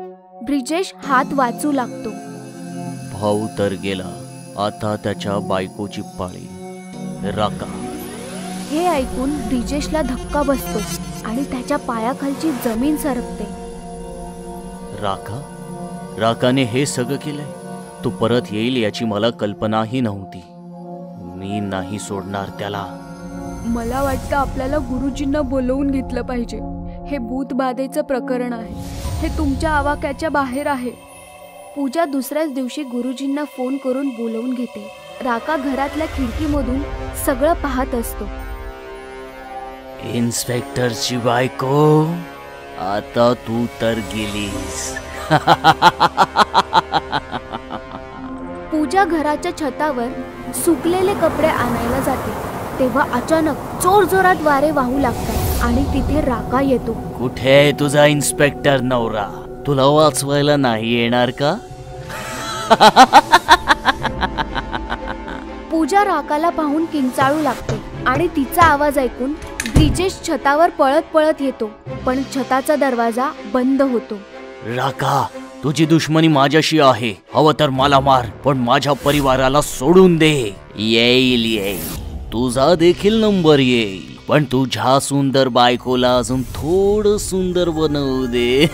ब्रिजेश हात वाचू लागतो. भाऊ तर गेला, आता त्याच्या बायकोची पाळी. राका. हे ऐकून ब्रिजेशला धक्का बसतो आणि त्याच्या पायाखालची जमीन सरकते. राका? राकाने हे सगळं केलंय? तो परत येईल याची मला कल्पनाही नव्हती. मी नाही सोडणार त्याला. मला वाटतं आपल्याला गुरुजींना बोलवून घेतलं पाहिजे. हे भूतबाधेचं प्रकरण आहे. हे तुमच्या आवाक्याच्या बाहेर आहे. पूजा दुसऱ्याच दिवशी गुरुजींना फोन करून बोलवून घेते. राका घरातल्या खिडकीमधून सगळं पाहत असतो. इन्स्पेक्टरची बायको, आता तू तर गेलीस. पूजा घराच्या छतावर सुकलेले कपडे आणायला जाते. तेव्हा अचानक जोर जोरात वारे वाहू लागतात आणि तिथे राका येतो. कुठे आहे तुझा इन्स्पेक्टर नवरा? तुला वाचवायला नाही येणार का? पूजा राकाला पाहून किंचाळू लागते आणि तिचा आवाज ऐकून ब्रिजेश छतावर पळत पळत येतो. पण छताचा दरवाजा बंद होतो. राका, तुझी दुश्मनी माझ्याशी आहे. हवं तर मला मार, पण माझ्या परिवाराला सोडून दे. येईल, तुझा देखील नंबर येईल, पण तुझ्या सुंदर बायकोला अजून थोडं सुंदर बनवू दे.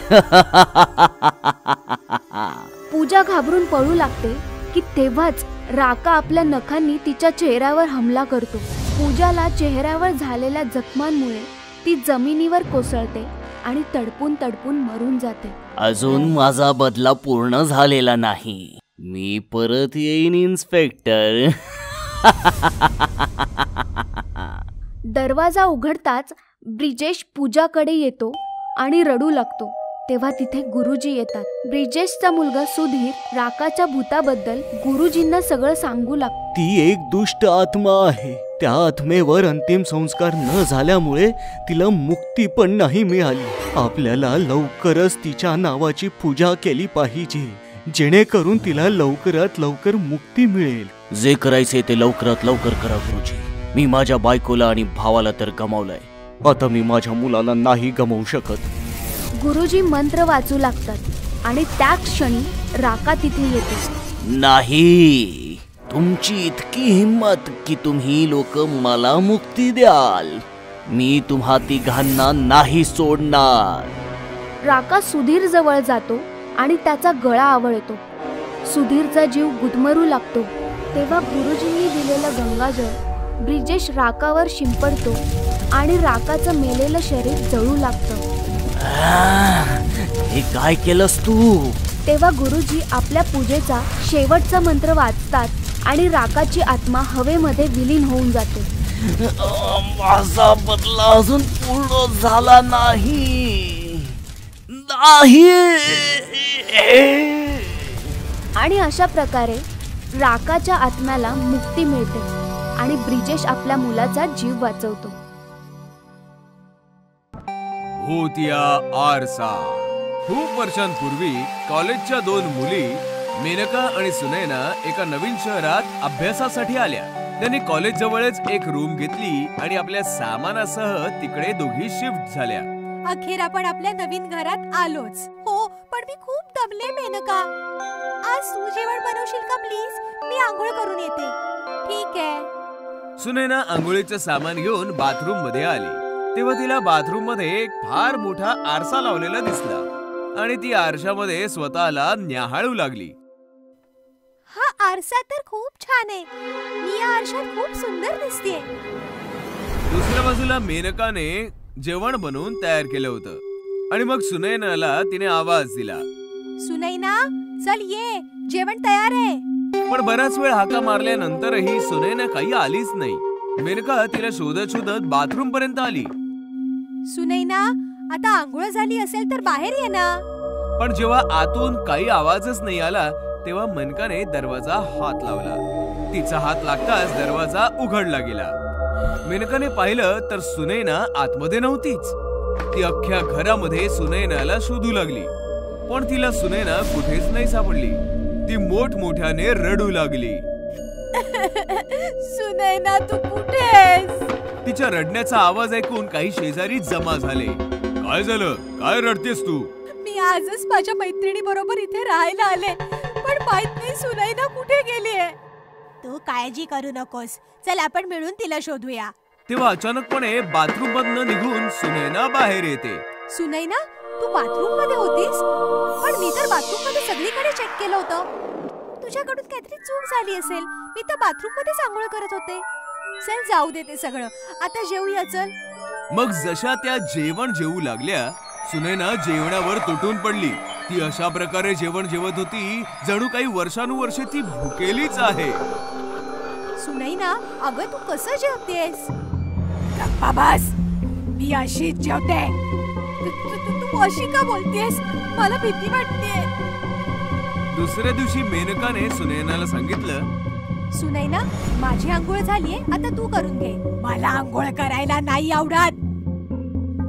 पूजा घाबरून पळू लागते की तेव्हाच राका आपल्या नखांनी तिच्या चेहऱ्यावर हमला करतो. पूजाला चेहऱ्यावर झालेल्या जखमांमुळे ती जमिनीवर कोसळते आणि तडपून तडपून मरून जाते. अजून माझा बदला पूर्ण झालेला नाही. मी परत येईन इन्स्पेक्टर. दरवाजा उघडताच ब्रिजेश पूजाकडे येतो आणि रडू लागतो. तेव्हा तिथे गुरुजी येतात. ब्रिजेशचा मुलगा सुधीर राकाच्या भूताबद्दल गुरुजींना सगळं सांगू लागतो. ती एक दुष्ट आत्मा आहे. त्या आत्मेवर अंतिम संस्कार न झाल्यामुळे तिला मुक्ती पण नाही मिळाली. आपल्याला लवकरच तिच्या नावाची पूजा केली पाहिजे, जेणेकरून तिला लवकरात लवकर मुक्ती मिळेल. जे करायचे ते लवकरात लवकर करा गुरुजी. मी माझ्या बायकोला आणि भावाला तर गमावलंय, आता मी माझ्या मुलाला नाही गमावू शकत. गुरुजी मंत्र वाचू लागतात आणि त्या क्षणी राका तिथे येते. नाही, तुमची इतकी हिम्मत की तुम्ही लोक मला मुक्ती द्याल. मी तुम्हा तिघांना नाही सोडणार. राका सुधीर जवळ जातो आणि त्याचा गळा आवळतो. सुधीरचा जीव गुदमरू लागतो. तेव्हा गुरुजींनी दिलेलं गंगाजळ ब्रिजेश राकावर शिंपडतो आणि राकाचं मेलेलं शरीर जळू लागतं. हे काय केलंस तू? तेव्हा गुरुजी आपल्या पूजेचा शेवटचा मंत्र वाचतात आणि राकाची आत्मा हवेमध्ये विलीन होऊन जाते. माझा बदला अजून पूर्ण झाला नाही. आणि अशा प्रकारे राकाच्या आत्म्याला मुक्ती मिळते आणि ब्रिजेश आपल्या मुलाचा जीव वाचवतो. भूतिया आरसा. खूप वर्षांपूर्वी कॉलेजच्या दोन मुली मेनका आणि सुनैना एका नवीन शहरात अभ्यासासाठी आल्या. त्यांनी कॉलेज जवळच एक रूम घेतली आणि आपल्या सामानासह तिकडे दोघी शिफ्ट झाल्या. अखेर आपण आपल्या नवीन घरात आलोच. हो, पण मी खूप दमले मेनका. आज तू जेवण बनवशील का प्लीज? मी आंघोळ करून येते. ठीक आहे. सुनैना आंघोळीचं सामान घेऊन बाथरूम मध्ये आली. तेव्हा तिला बाथरूम मध्ये एक फार मोठा आरसा लावलेला दिसला आणि ती आरशामध्ये स्वतःला न्याहाळू लागली. हा आरसा तर खूप छान आहे. मी या आरशात खूप सुंदर दिसतेय. दुसऱ्या बाजूला मेनकाने जेवण बनवून तयार केलं होतं आणि मग सुनैनाला तिने आवाज दिला. सुनैना, चल ये, जेवण तयार आहे. पण बराच वेळ हाका मारल्यानंतरही सुनैना काही आलीच नाही. मेनका तिला शोधत शोधत बाथरूम पर्यंत आली. सुनैना, आता आंघोळ झाली असेल तर बाहेर ये ना. पण जेव्हा आतून काही आवाजच नाही आला तेव्हा मेनकाने दरवाजा हात लावला. तिचा हात लागताच दरवाजा उघडला गेला. मेनकाने पाहिलं तर सुनैना आतमध्ये नव्हतीच. ती अख्ख्या घरामध्ये सुनैनाला शोधू लागली, पण तिला सुनैना कुठेच नाही सापडली. ती मोठमोठ्याने रडू लागली. सुनैना, तू कुठेस? तिच्या रडण्याचा आवाज ऐकून काही शेजारी जमा झाले. काय झालं? काय रडतेस तू? मी आजच माझ्या मैत्रिणी बरोबर इथे राहायला आले, पण माहित नाही सुनैना कुठे गेलीये. तू काळजी करू नकोस, चल आपण मिळून तिला शोधूया. तेव्हा अचानकपणे बाथरूम मधनं निघून सुनैना बाहेर येते. सुनैना, तू बाथरूम मध्ये होतीस? पण मी तर बाथरूम मध्ये सगळीकडे चेक केलं होतं. तुझ्याकडून काहीतरी चूक झाली असेल. मी तर बाथरूम मध्ये आंघोळ करत होते. चल जाऊ दे ते सगळं, आता जेवूया चल. मग जशा त्या जेवण जेवू लागल्या सुनैना जेवणावर तुटून पडली. ती अशा प्रकारे जेवण जेवत होती जणू काही वर्षानुवर्षे ती भुकेलीच आहे. सुनैना, अगं तू कसं जेवतेस? गप्पा बस, मी अशीच जेवते. तू अशी का बोलतेस? मला भीती वाटतेय. दुसऱ्या दिवशी मेनकाने सुनैनाला सांगितलं, सुनैना, माझी आंघोळ झालीये, आता तू करून घे. मला आंघोळ करायला नाही आवडत,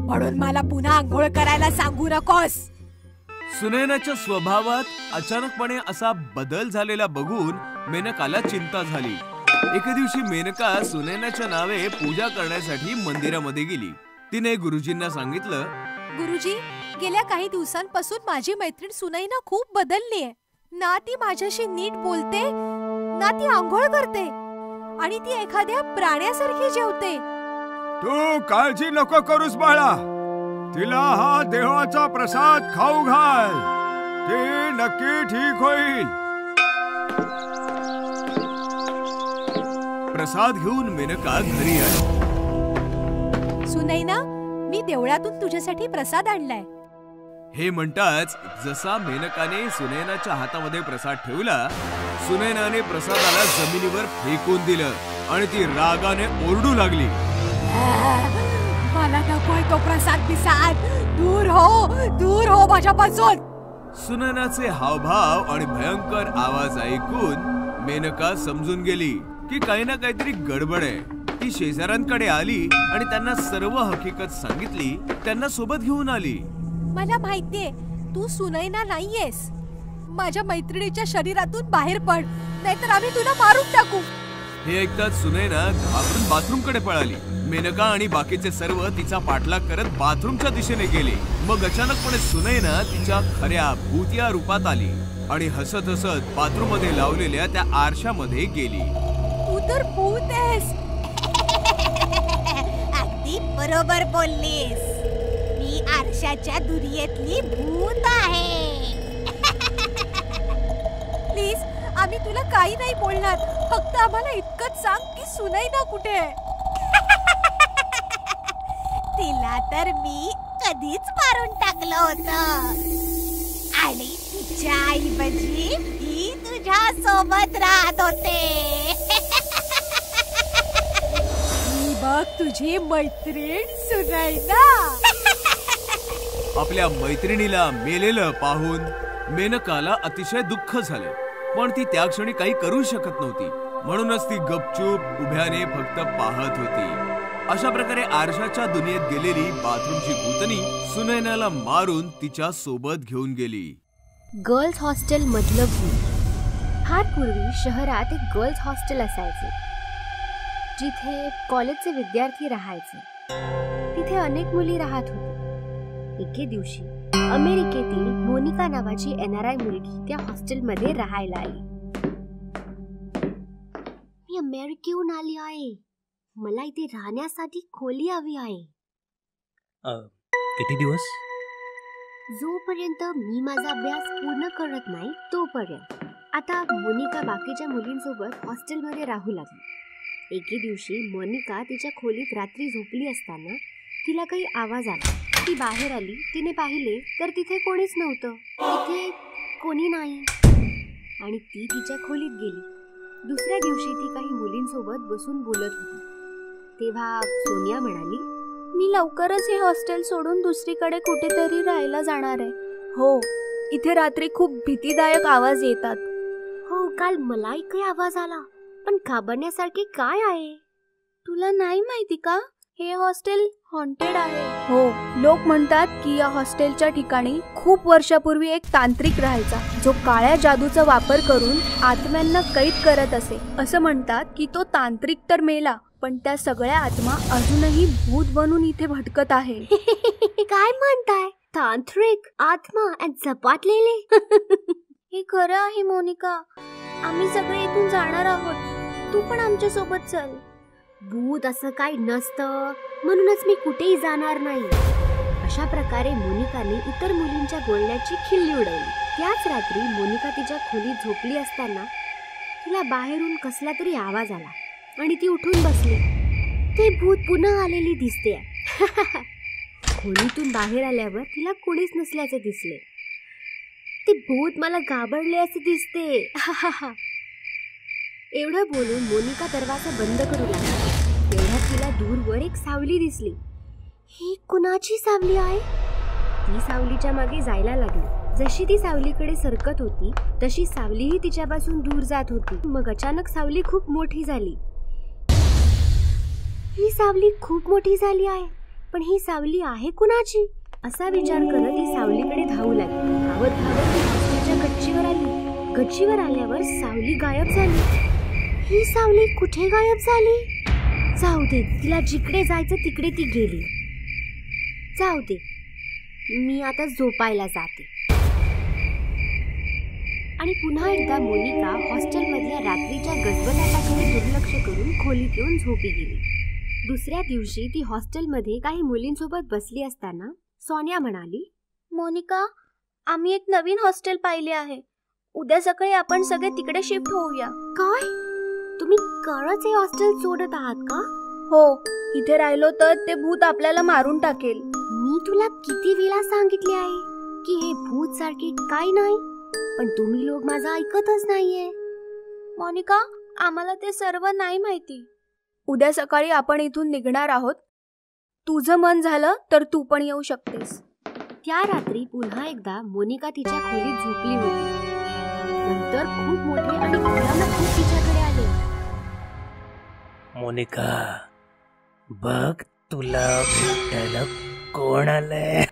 म्हणून मला पुन्हा आंघोळ करायला सांगू नकोस. सुनैनाच्या स्वभावात अचानकपणे असा बदल झालेला बघून मेनकाला चिंता झाली. एके दिवशी मेनका सुनैनाच्या नावे पूजा करण्यासाठी मंदिरामध्ये गेली. तिने गुरुजींना सांगितलं, गुरुजी, गेल्या काही दिवसांपासून माझी मैत्रीण सुनैना खूप बदललीये. ना ती माझ्याशी नीट बोलते, ना ती आंघोळ करते, आणि ती एखाद्या प्राण्यासारखी जेवते. तू काळजी नको करूस बाळा, तिला हा देवाचा प्रसाद खाऊ घाल, ती नक्की ठीक होईल. प्रसाद घेऊन मेनका घरी आली. सुनैना, मी देवळातून तुझ्यासाठी प्रसाद आणलाय. हे म्हणताच जसा मेनकाने सुनैनाच्या हातामध्ये प्रसाद ठेवला, सुनैनाने प्रसादाला जमिनीवर फेकून दिलं आणि ती रागाने ओरडू लागली. मला नकोय तो प्रसाद पिसाद, दूर हो माझ्यापासून. सुनैनाचे हावभाव आणि भयंकर आवाज ऐकून मेनका समजून गेली की काही ना काहीतरी गडबड आहे. ती शेजाऱ्यांकडे आली आणि त्यांना सर्व हकीकत सांगितली. त्यांना सोबत घेऊन आली. मला माहितीये तू सुनैना नाहीयेस. माझ्या मैत्रिणीच्या शरीरातून बाहेर पड, नाहीतर आम्ही तुला मारून टाकू. हे ऐकताच सुनैना घाबरून बाथरूम कडे पळाली. मेनका आणि बाकीचे सर्व तिचा पाठलाग करत बाथरूमच्या दिशेने गेले. मग अचानकपणे सुनैना तिच्या खऱ्या भूतिया रूपात आली आणि हसत हसत बाथरूम मध्ये लावलेल्या त्या आरशामध्ये गेली. तू तर भूत आहेस. अगदी बरोबर बोललीस. मी आरशाच्या दुनियेतली भूत आहे. प्लीज, आम्ही तुला काही नाही बोलणार. फक्त आम्हाला इतकंच सांग की सुनैना कुठे आहे. तिला तर मी कधीच मारून टाकलं होतं आणि तिच्या ऐवजी ती तुझ्या सोबत राहत होते. ही बघ तुझी मैत्रीण सुनैना. आपल्या मैत्रिणीला मेलेलं पाहून मेनकाला अतिशय दुःख झालं, पण ती त्या क्षणी काही करू शकत नव्हती. म्हणूनच ती गपचूप उभ्याने फक्त पाहत होती. अशा प्रकारे आरशाच्या दुनियेत गेलेली बाथरूमची भूतनी सुनैनाला मारून तिच्या सोबत घेऊन गेली. गर्ल्स हॉस्टेल मधलं भूत. फार पूर्वी शहरात एक गर्ल्स हॉस्टेल असायचे, जिथे कॉलेजचे विद्यार्थी राहायचे. तिथे अनेक मुली राहत होत्या. एके दिवशी अमेरिकेतील मोनिका नावाची NRI मुलगी त्या हॉस्टेलमध्ये राहायला आली. मी अमेरिकेहून आली आहे, मला इथे राहण्यासाठी खोली हवी आहे. किती दिवस? जोपर्यंत मी माझा अभ्यास पूर्ण करत नाही तोपर्यंत. आता मोनिका बाकीच्या मुलींसोबत हॉस्टेलमध्ये राहू लागली. एके दिवशी मोनिका तिच्या खोलीत रात्री झोपली असताना तिला काही आवाज आला. ती बाहेर आली. तिने पाहिले तर तिथे कोणीच नव्हतं. तिथे कोणी नाही. आणि ती तिच्या खोलीत गेली. दुसऱ्या दिवशी ती काही मुलींसोबत बसून बोलत होती. तेव्हा सोनिया म्हणाली, मी लवकरच हे हॉस्टेल सोडून दुसरीकडे कुठेतरी राहायला जाणार आहे. हो, इथे रात्री खूप भीतीदायक आवाज येतात. हो, काल मलाही काही आवाज आला, पण घाबरण्यासारखे काय आहे? तुला नाही माहिती का? हे हॉस्टेल हॉन्टेड आहे. हो, लोक म्हणतात की या हॉस्टेलच्या ठिकाणी खूप वर्षापूर्वी एक तांत्रिक राहायचा, जो काळ्या जादूचा वापर करून आत्म्यांना कैद करत असे. असं म्हणतात की तो तांत्रिक तर मेला, पण त्या सगळ्या आत्मा अजूनही भूत बनून इथे भटकत आहे. काय म्हणताय? तांत्रिक आत्मा आणि झपाटलेले? हे खरं आहे मोनिका. आम्ही सगळे इथून जाणार आहोत. तू पण आमच्या सोबत चल. भूत असं काही नसतं, म्हणूनच मी कुठेही जाणार नाही. अशा प्रकारे मोनिकाने इतर मुलींच्या बोलण्याची खिल्ली उडवली. त्याच रात्री मोनिका तिच्या खोलीत झोपली असताना तिला बाहेरून कसला तरी आवाज आला आणि ती उठून बसली. ते भूत पुन्हा आलेली दिसते. खोलीतून बाहेर आल्यावर तिला कोणीच नसल्याचे दिसले. ते भूत मला घाबरले असे दिसते. एवढं बोलून मोनिका दरवाजा बंद करू लागली. तेवढ्यात तिला दूरवर एक सावली दिसली. ही कुणाची सावली आहे? ती सावलीच्या मागे जायला लागली. जशी ती सावलीकडे सरकत होती तशी सावलीही तिच्यापासून दूर जात होती. मग अचानक सावली खूप मोठी झाली. ही सावली खूप मोठी झाली आहे, पण ही सावली आहे कुणाची? असा विचार करत ती सावलीकडे धावू लागली. धावत धावत ती हॉस्टेलच्या गच्चीवर आली. गच्चीवर आल्यावर सावली गायब झाली. ही सावली कुठे गायब झाली? जाऊ दे, तिला जिकडे जायचं तिकडे ती गेली. जाऊ दे, मी आता झोपायला जाते. आणि पुन्हा एकदा मोनिका हॉस्टेलमधल्या रात्रीच्या गजबजाटाकडे दुर्लक्ष करून खोलीत येऊन झोपी गेली. दुसऱ्या दिवशी ती हॉस्टेलमध्ये काही मुलींसोबत बसली असताना सोनिया म्हणाली, मोनिका, आम्ही एक नवीन हॉस्टेल पाहिले आहे. उद्या सकाळी आपण सगळे तिकडे शिफ्ट होऊया. काय? तुम्ही खरंच हे हॉस्टेल सोडत आहात का? हो, इथे राहिलो तर ते भूत आपल्याला मारून टाकेल. मी तुला किती वेळा सांगितले आहे की हे भूत सारखे काय नाही, पण तुम्ही लोक माझं ऐकतच नाहीये. मोनिका, आम्हाला ते सर्व नाही माहिती. उद्या सकाळी आपण इथून निघणार आहोत. तुझं मन झालं तर तू पण येऊ शकतेस. त्या रात्री पुन्हा एकदा मोनिका तिच्या खोलीत झोपली होती. नंतर खूप मोठे आणि भयानक भूत तिच्याकडे आले. मोनिका, बघ, तुला भेटायला कोण आलंय?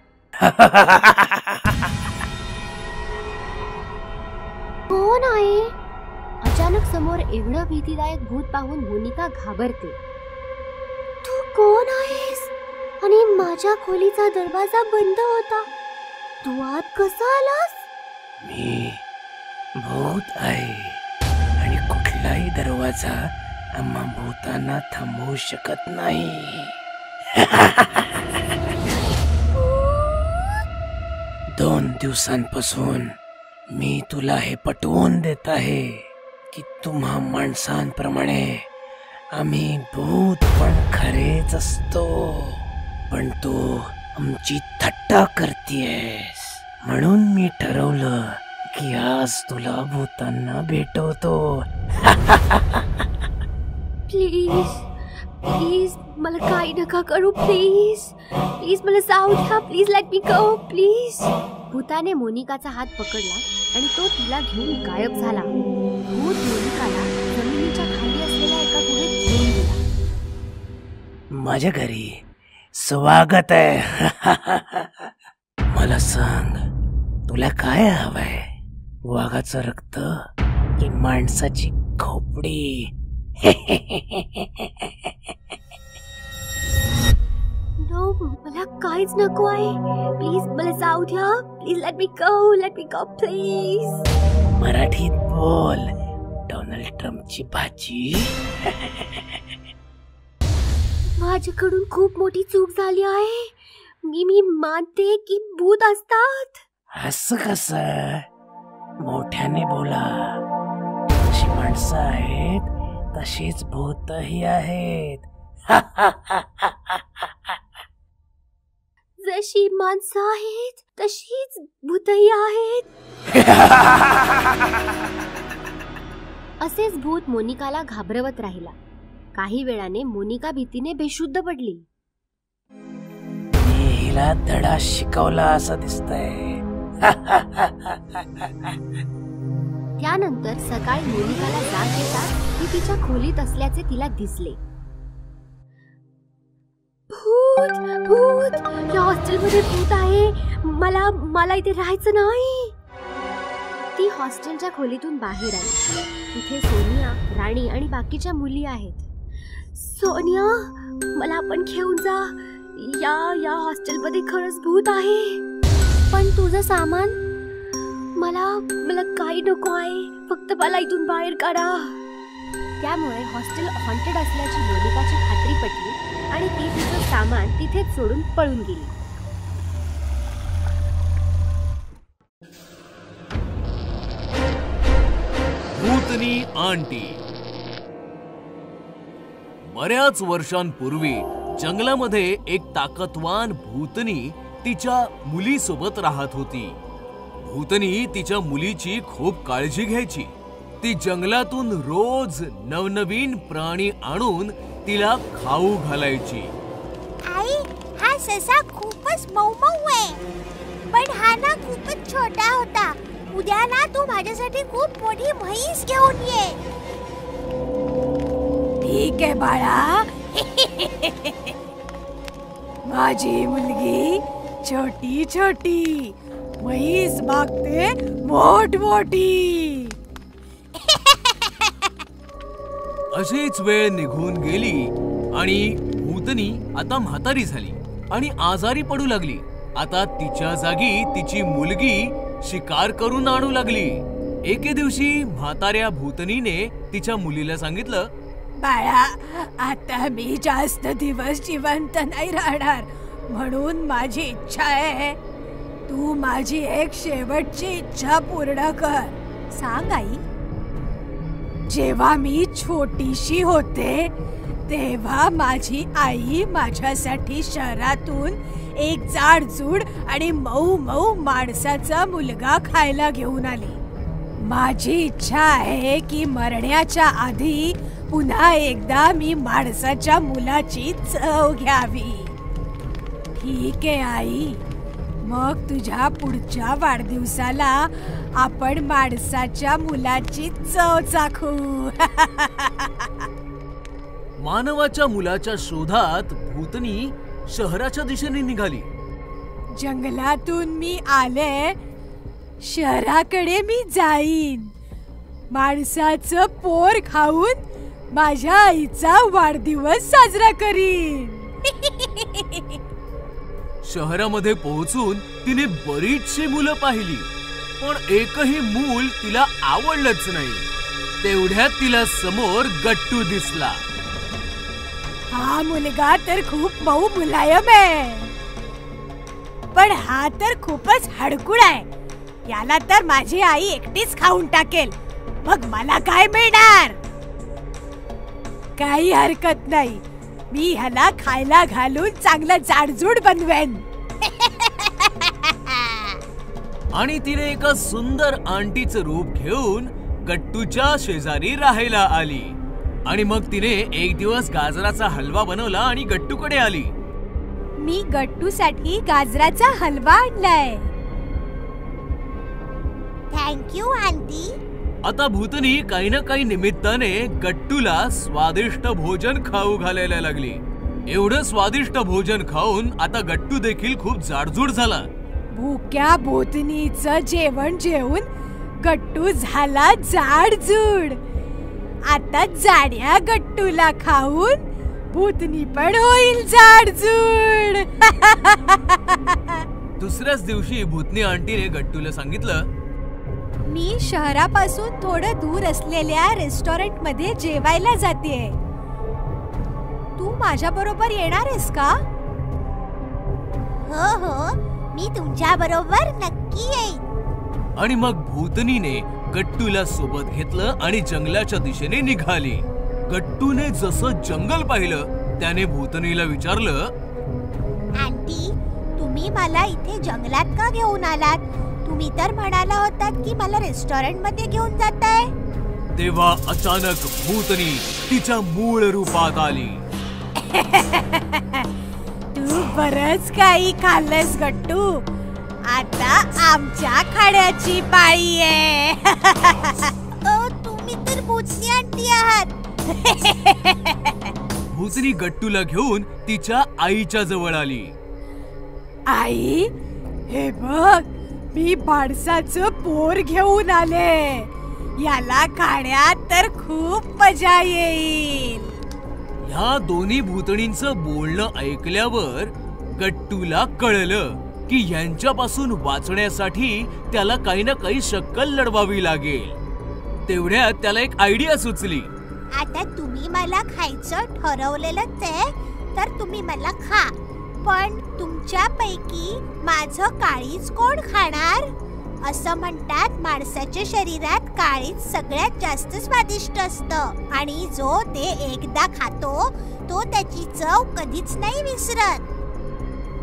कोण आहे? अचानक समोर एवढं भीतीदायक भूत पाहून मोनिका घाबरते. तू कोण आहेस? आणि माझ्या खोलीचा दरवाजा बंद होता. तू आत कसा आलास? मी भूत आहे आणि कुठलाही दरवाजा आम्हा भूतांना थांबवू शकत नाही. 2 दिवसांपासून मी तुला हे पटवून देत आहे की तुम्हा माणसांप्रमाणे आम्ही भूत पण खरेच असतो, पण तू आमची थट्टा करतेस. म्हणून मी ठरवलं की आज तुला भूतांना भेटवतो. प्लीज प्लीज मला काही नका करू. प्लीज प्लीज मला जाऊ द्या. Please let me go please. भूताने मोनिकाचा हात पकडला आणि तो तिला घेऊन गायब झाला. भूत मोनिकाला जमिनीच्या खाली असलेल्या एका गुहेत घेऊन गेला. माझ्या घरी स्वागत आहे. मला सांग, तुला काय हवंय? वाघाचं रक्त की माणसाची खोपडी? नो, मला काहीच नको आहे. प्लीज मला जाऊ द्या. Please let me go. Late me go please. मराठीत बोल. डोनाल्ड ट्रम्पची भाजी. माझ्याकडून खूप मोठी चूक झाली आहे. मी मानते की भूत असतात. असं कसं? मोठ्याने बोला. जशी माणसं आहेत तशीच भूतही आहेत. जशी माणसं आहेत तशीच भूतही आहेत. असेच भूत मोनिकाला घाबरवत राहिला. काही वेळाने मोनिका भीतीने बेशुद्ध पडली. हिला धडा शिकवला असं दिसतंय. त्यानंतर सकाळी मोनिकाला जाग येताच ती तिच्या खोलीत असल्याचे तिला दिसले. भूत भूत, या हॉस्टेलमध्ये भूत आहे. मला इथे राहायचं नाही. ती हॉस्टेलच्या खोलीतून बाहेर आली. तिथे सोनिया, राणी आणि बाकीच्या मुली आहेत. सोनिया, मला पण घेऊन जा. या हॉस्टेलमध्ये खरंच भूत आहे. पण तुझं सामान? मला काही नको आहे. फक्त मला इथून बाहेर काढा. त्यामुळे हॉस्टेल हॉन्टेड असल्याची मोनिकाची खात्री पटली आणि ती तिचं सामान तिथेच सोडून पळून गेली. भूतनी आंटी. बऱ्याच वर्षांपूर्वी जंगलामध्ये एक ताकदवान भूतनी तिच्या मुलीसोबत राहत होती. भूतनी तिच्या मुलीची खूप काळजी घ्यायची. ती जंगलातून रोज नवनवीन प्राणी आणून तिला खाऊ घालायची. आई, हा ससा खूपच मऊ आहे, पण हा ना खूपच छोटा होता. उद्या ना तू माझ्यासाठी खूप मोठी म्हैस घेऊन ये. ठीक आहे बाळा. माझी मुलगी छोटी छोटी, म्हैस मागते मोठमोठी. अशीच वेळ निघून गेली आणि भूतनी आता म्हातारी झाली आणि आजारी पडू लागली. आता तिच्या जागी तिची मुलगी शिकार करून आणू लागली. एके दिवशी म्हाताऱ्या भूतनीने तिच्या मुलीला सांगितलं, बाळा, आता मी जास्त दिवस जिवंत नाही राहणार, म्हणून माझी इच्छा आहे तू माझी एक शेवटची इच्छा पूर्ण कर. सांग आई. जेव्हा मी छोटीशी होते तेव्हा माझी आई माझ्यासाठी शहरातून एक जाडजूड आणि मऊ मऊ माणसाचा मुलगा खायला घेऊन आली. माझी इच्छा आहे की मरण्याच्या आधी पुन्हा एकदा मी माणसाच्या मुलाची चव घ्यावी. ठीक आहे आई, मग तुझ्या पुढच्या वाढदिवसाला आपण माणसाच्या मुलाची चव चाखू. मानवाच्या मुलाच्या शोधात भूतनी शहराच्या दिशेने निघाली. जंगलातून मी आले, शहराकडे मी जाईन. माणसाचं पोर खाऊन माझ्या आईचा वाढदिवस साजरा करीन. शहरामध्ये पोहोचून तिने बरीचशी मुलं पाहिली, पण एकही मूल तिला आवडलंच नाही. तेवढ्यात तिला समोर गट्टू दिसला. हा मुलगा तर खूप मऊ मुलायम आहे, पण हा तर खूपच हडकुळ आहे. याला तर माझी आई एकटीच खाऊन टाकेल. मग मला काय मिळणार? काही हरकत नाही, मी ह्याला खायला घालून चांगलं जाडजूड बनवेन. आणि तिने एका सुंदर आंटीचं रूप घेऊन गट्टूच्या शेजारी राहायला आली. आणि मग तिने एक दिवस गाजराचा हलवा बनवला आणि गट्टूकडे आली. मी गट्टूसाठी गाजराचा हलवा आणलाय. Thank you aunty. आता भूतनी काही ना काही निमित्ताने गट्टूला स्वादिष्ट भोजन खाऊ घालायला लागली. एवढं स्वादिष्ट भोजन खाऊन आता गट्टू देखील खूप जाडजूड झाला. भुक्या भूतनीचं जेवण जेवून गट्टू झाला जाडजूड. आता जाड्या गट्टूला खाऊन भूतनी पण होईल जाडजूड. दुसऱ्याच दिवशी भूतनी आंटीने गट्टूला सांगितलं, मी शहरापासून थोडं दूर असलेल्या रेस्टॉरंट मध्ये जेवायला जातेय. तू माझ्या बरोबर येणार आहेस का? हो हो, मी तुमच्या बरोबर नक्की येईन. आणि मग भूतनीने गट्टूला सोबत घेतलं आणि जंगलाच्या दिशेने निघाली. गट्टूने जसं जंगल पाहिलं त्याने भूतनीला विचारलं, आंटी, तुम्ही मला इथे जंगलात का घेऊन आलात? तुम्ही तर म्हणाला होतात की मला रेस्टॉरंट मध्ये घेऊन जाताय. तेव्हा अचानक भूतनी तिच्या मूळ रूपात आली. तू बरच काही खाल्लंस गट्टू. आता आमच्या खाण्याची पाळी आहे. तुम्ही तर भूतनी आंटी आहात. भूतनी गट्टूला घेऊन तिच्या आईच्या जवळ आली. आई, हे बघ, मी माणसाचं पोर घेऊन आले. याला खाण्यात तर खूप मजा येईल. ह्या दोन्ही भूतणींचं बोलणं ऐकल्यावर गट्टूला कळलं की यांच्यापासून वाचण्यासाठी त्याला काही ना काही शक्कल लढवावी लागेल. तेवढ्यात त्याला एक आयडिया सुचली. आता तुम्ही मला खायचं ठरवलेलंच आहे, तर तुम्ही मला खा. पण तुमच्यापैकी माझं काळीज कोण खाणार? असं म्हणतात माणसाच्या शरीरात काळीज सगळ्यात जास्त स्वादिष्ट असतं आणि जो ते एकदा खातो तो त्याची चव कधीच नाही विसरत.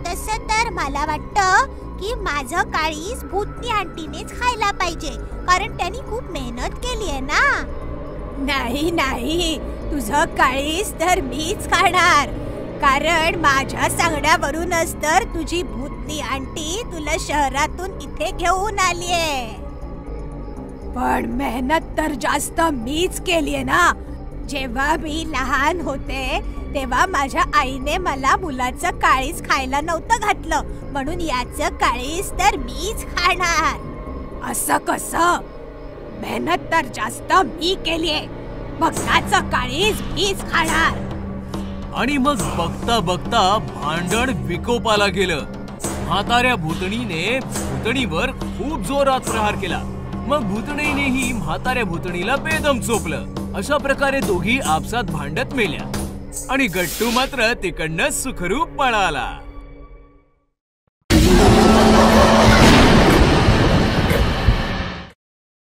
तसं तर मला वाटतं की माझं काळीज भूतनी आंटीनेच खायला पाहिजे, कारण त्यांनी खूप मेहनत केली आहे ना. नाही नाही, तुझं काळीज तर मीच खाणार, कारण माझ्या सांगण्यावरूनच तर तुझी भूतनी आंटी तुला शहरातून इथे घेऊन आलीये. पण मेहनत तर जास्त मीच केलीये ना. जेव्हा मी लहान होते तेव्हा माझ्या आईने मला मुलाचं काळीज खायला नव्हतं घातलं, म्हणून याचं काळीज तर मीच खाणार. असं कसं? मेहनत तर जास्त मी केलीये, मग याचं काळीज मीच खाणार. आणि मग बघता बघता भांडण विकोपाला गेलं. म्हाताऱ्या भूतणीने भूतणीवर खूप जोरात प्रहार केला. मग भूतणीनेही म्हाताऱ्या भूतणीला बेदम चोपलं. अशा प्रकारे दोघी आपसात भांडत मेल्या आणि गट्टू मात्र तिकडनं सुखरूप पळाला.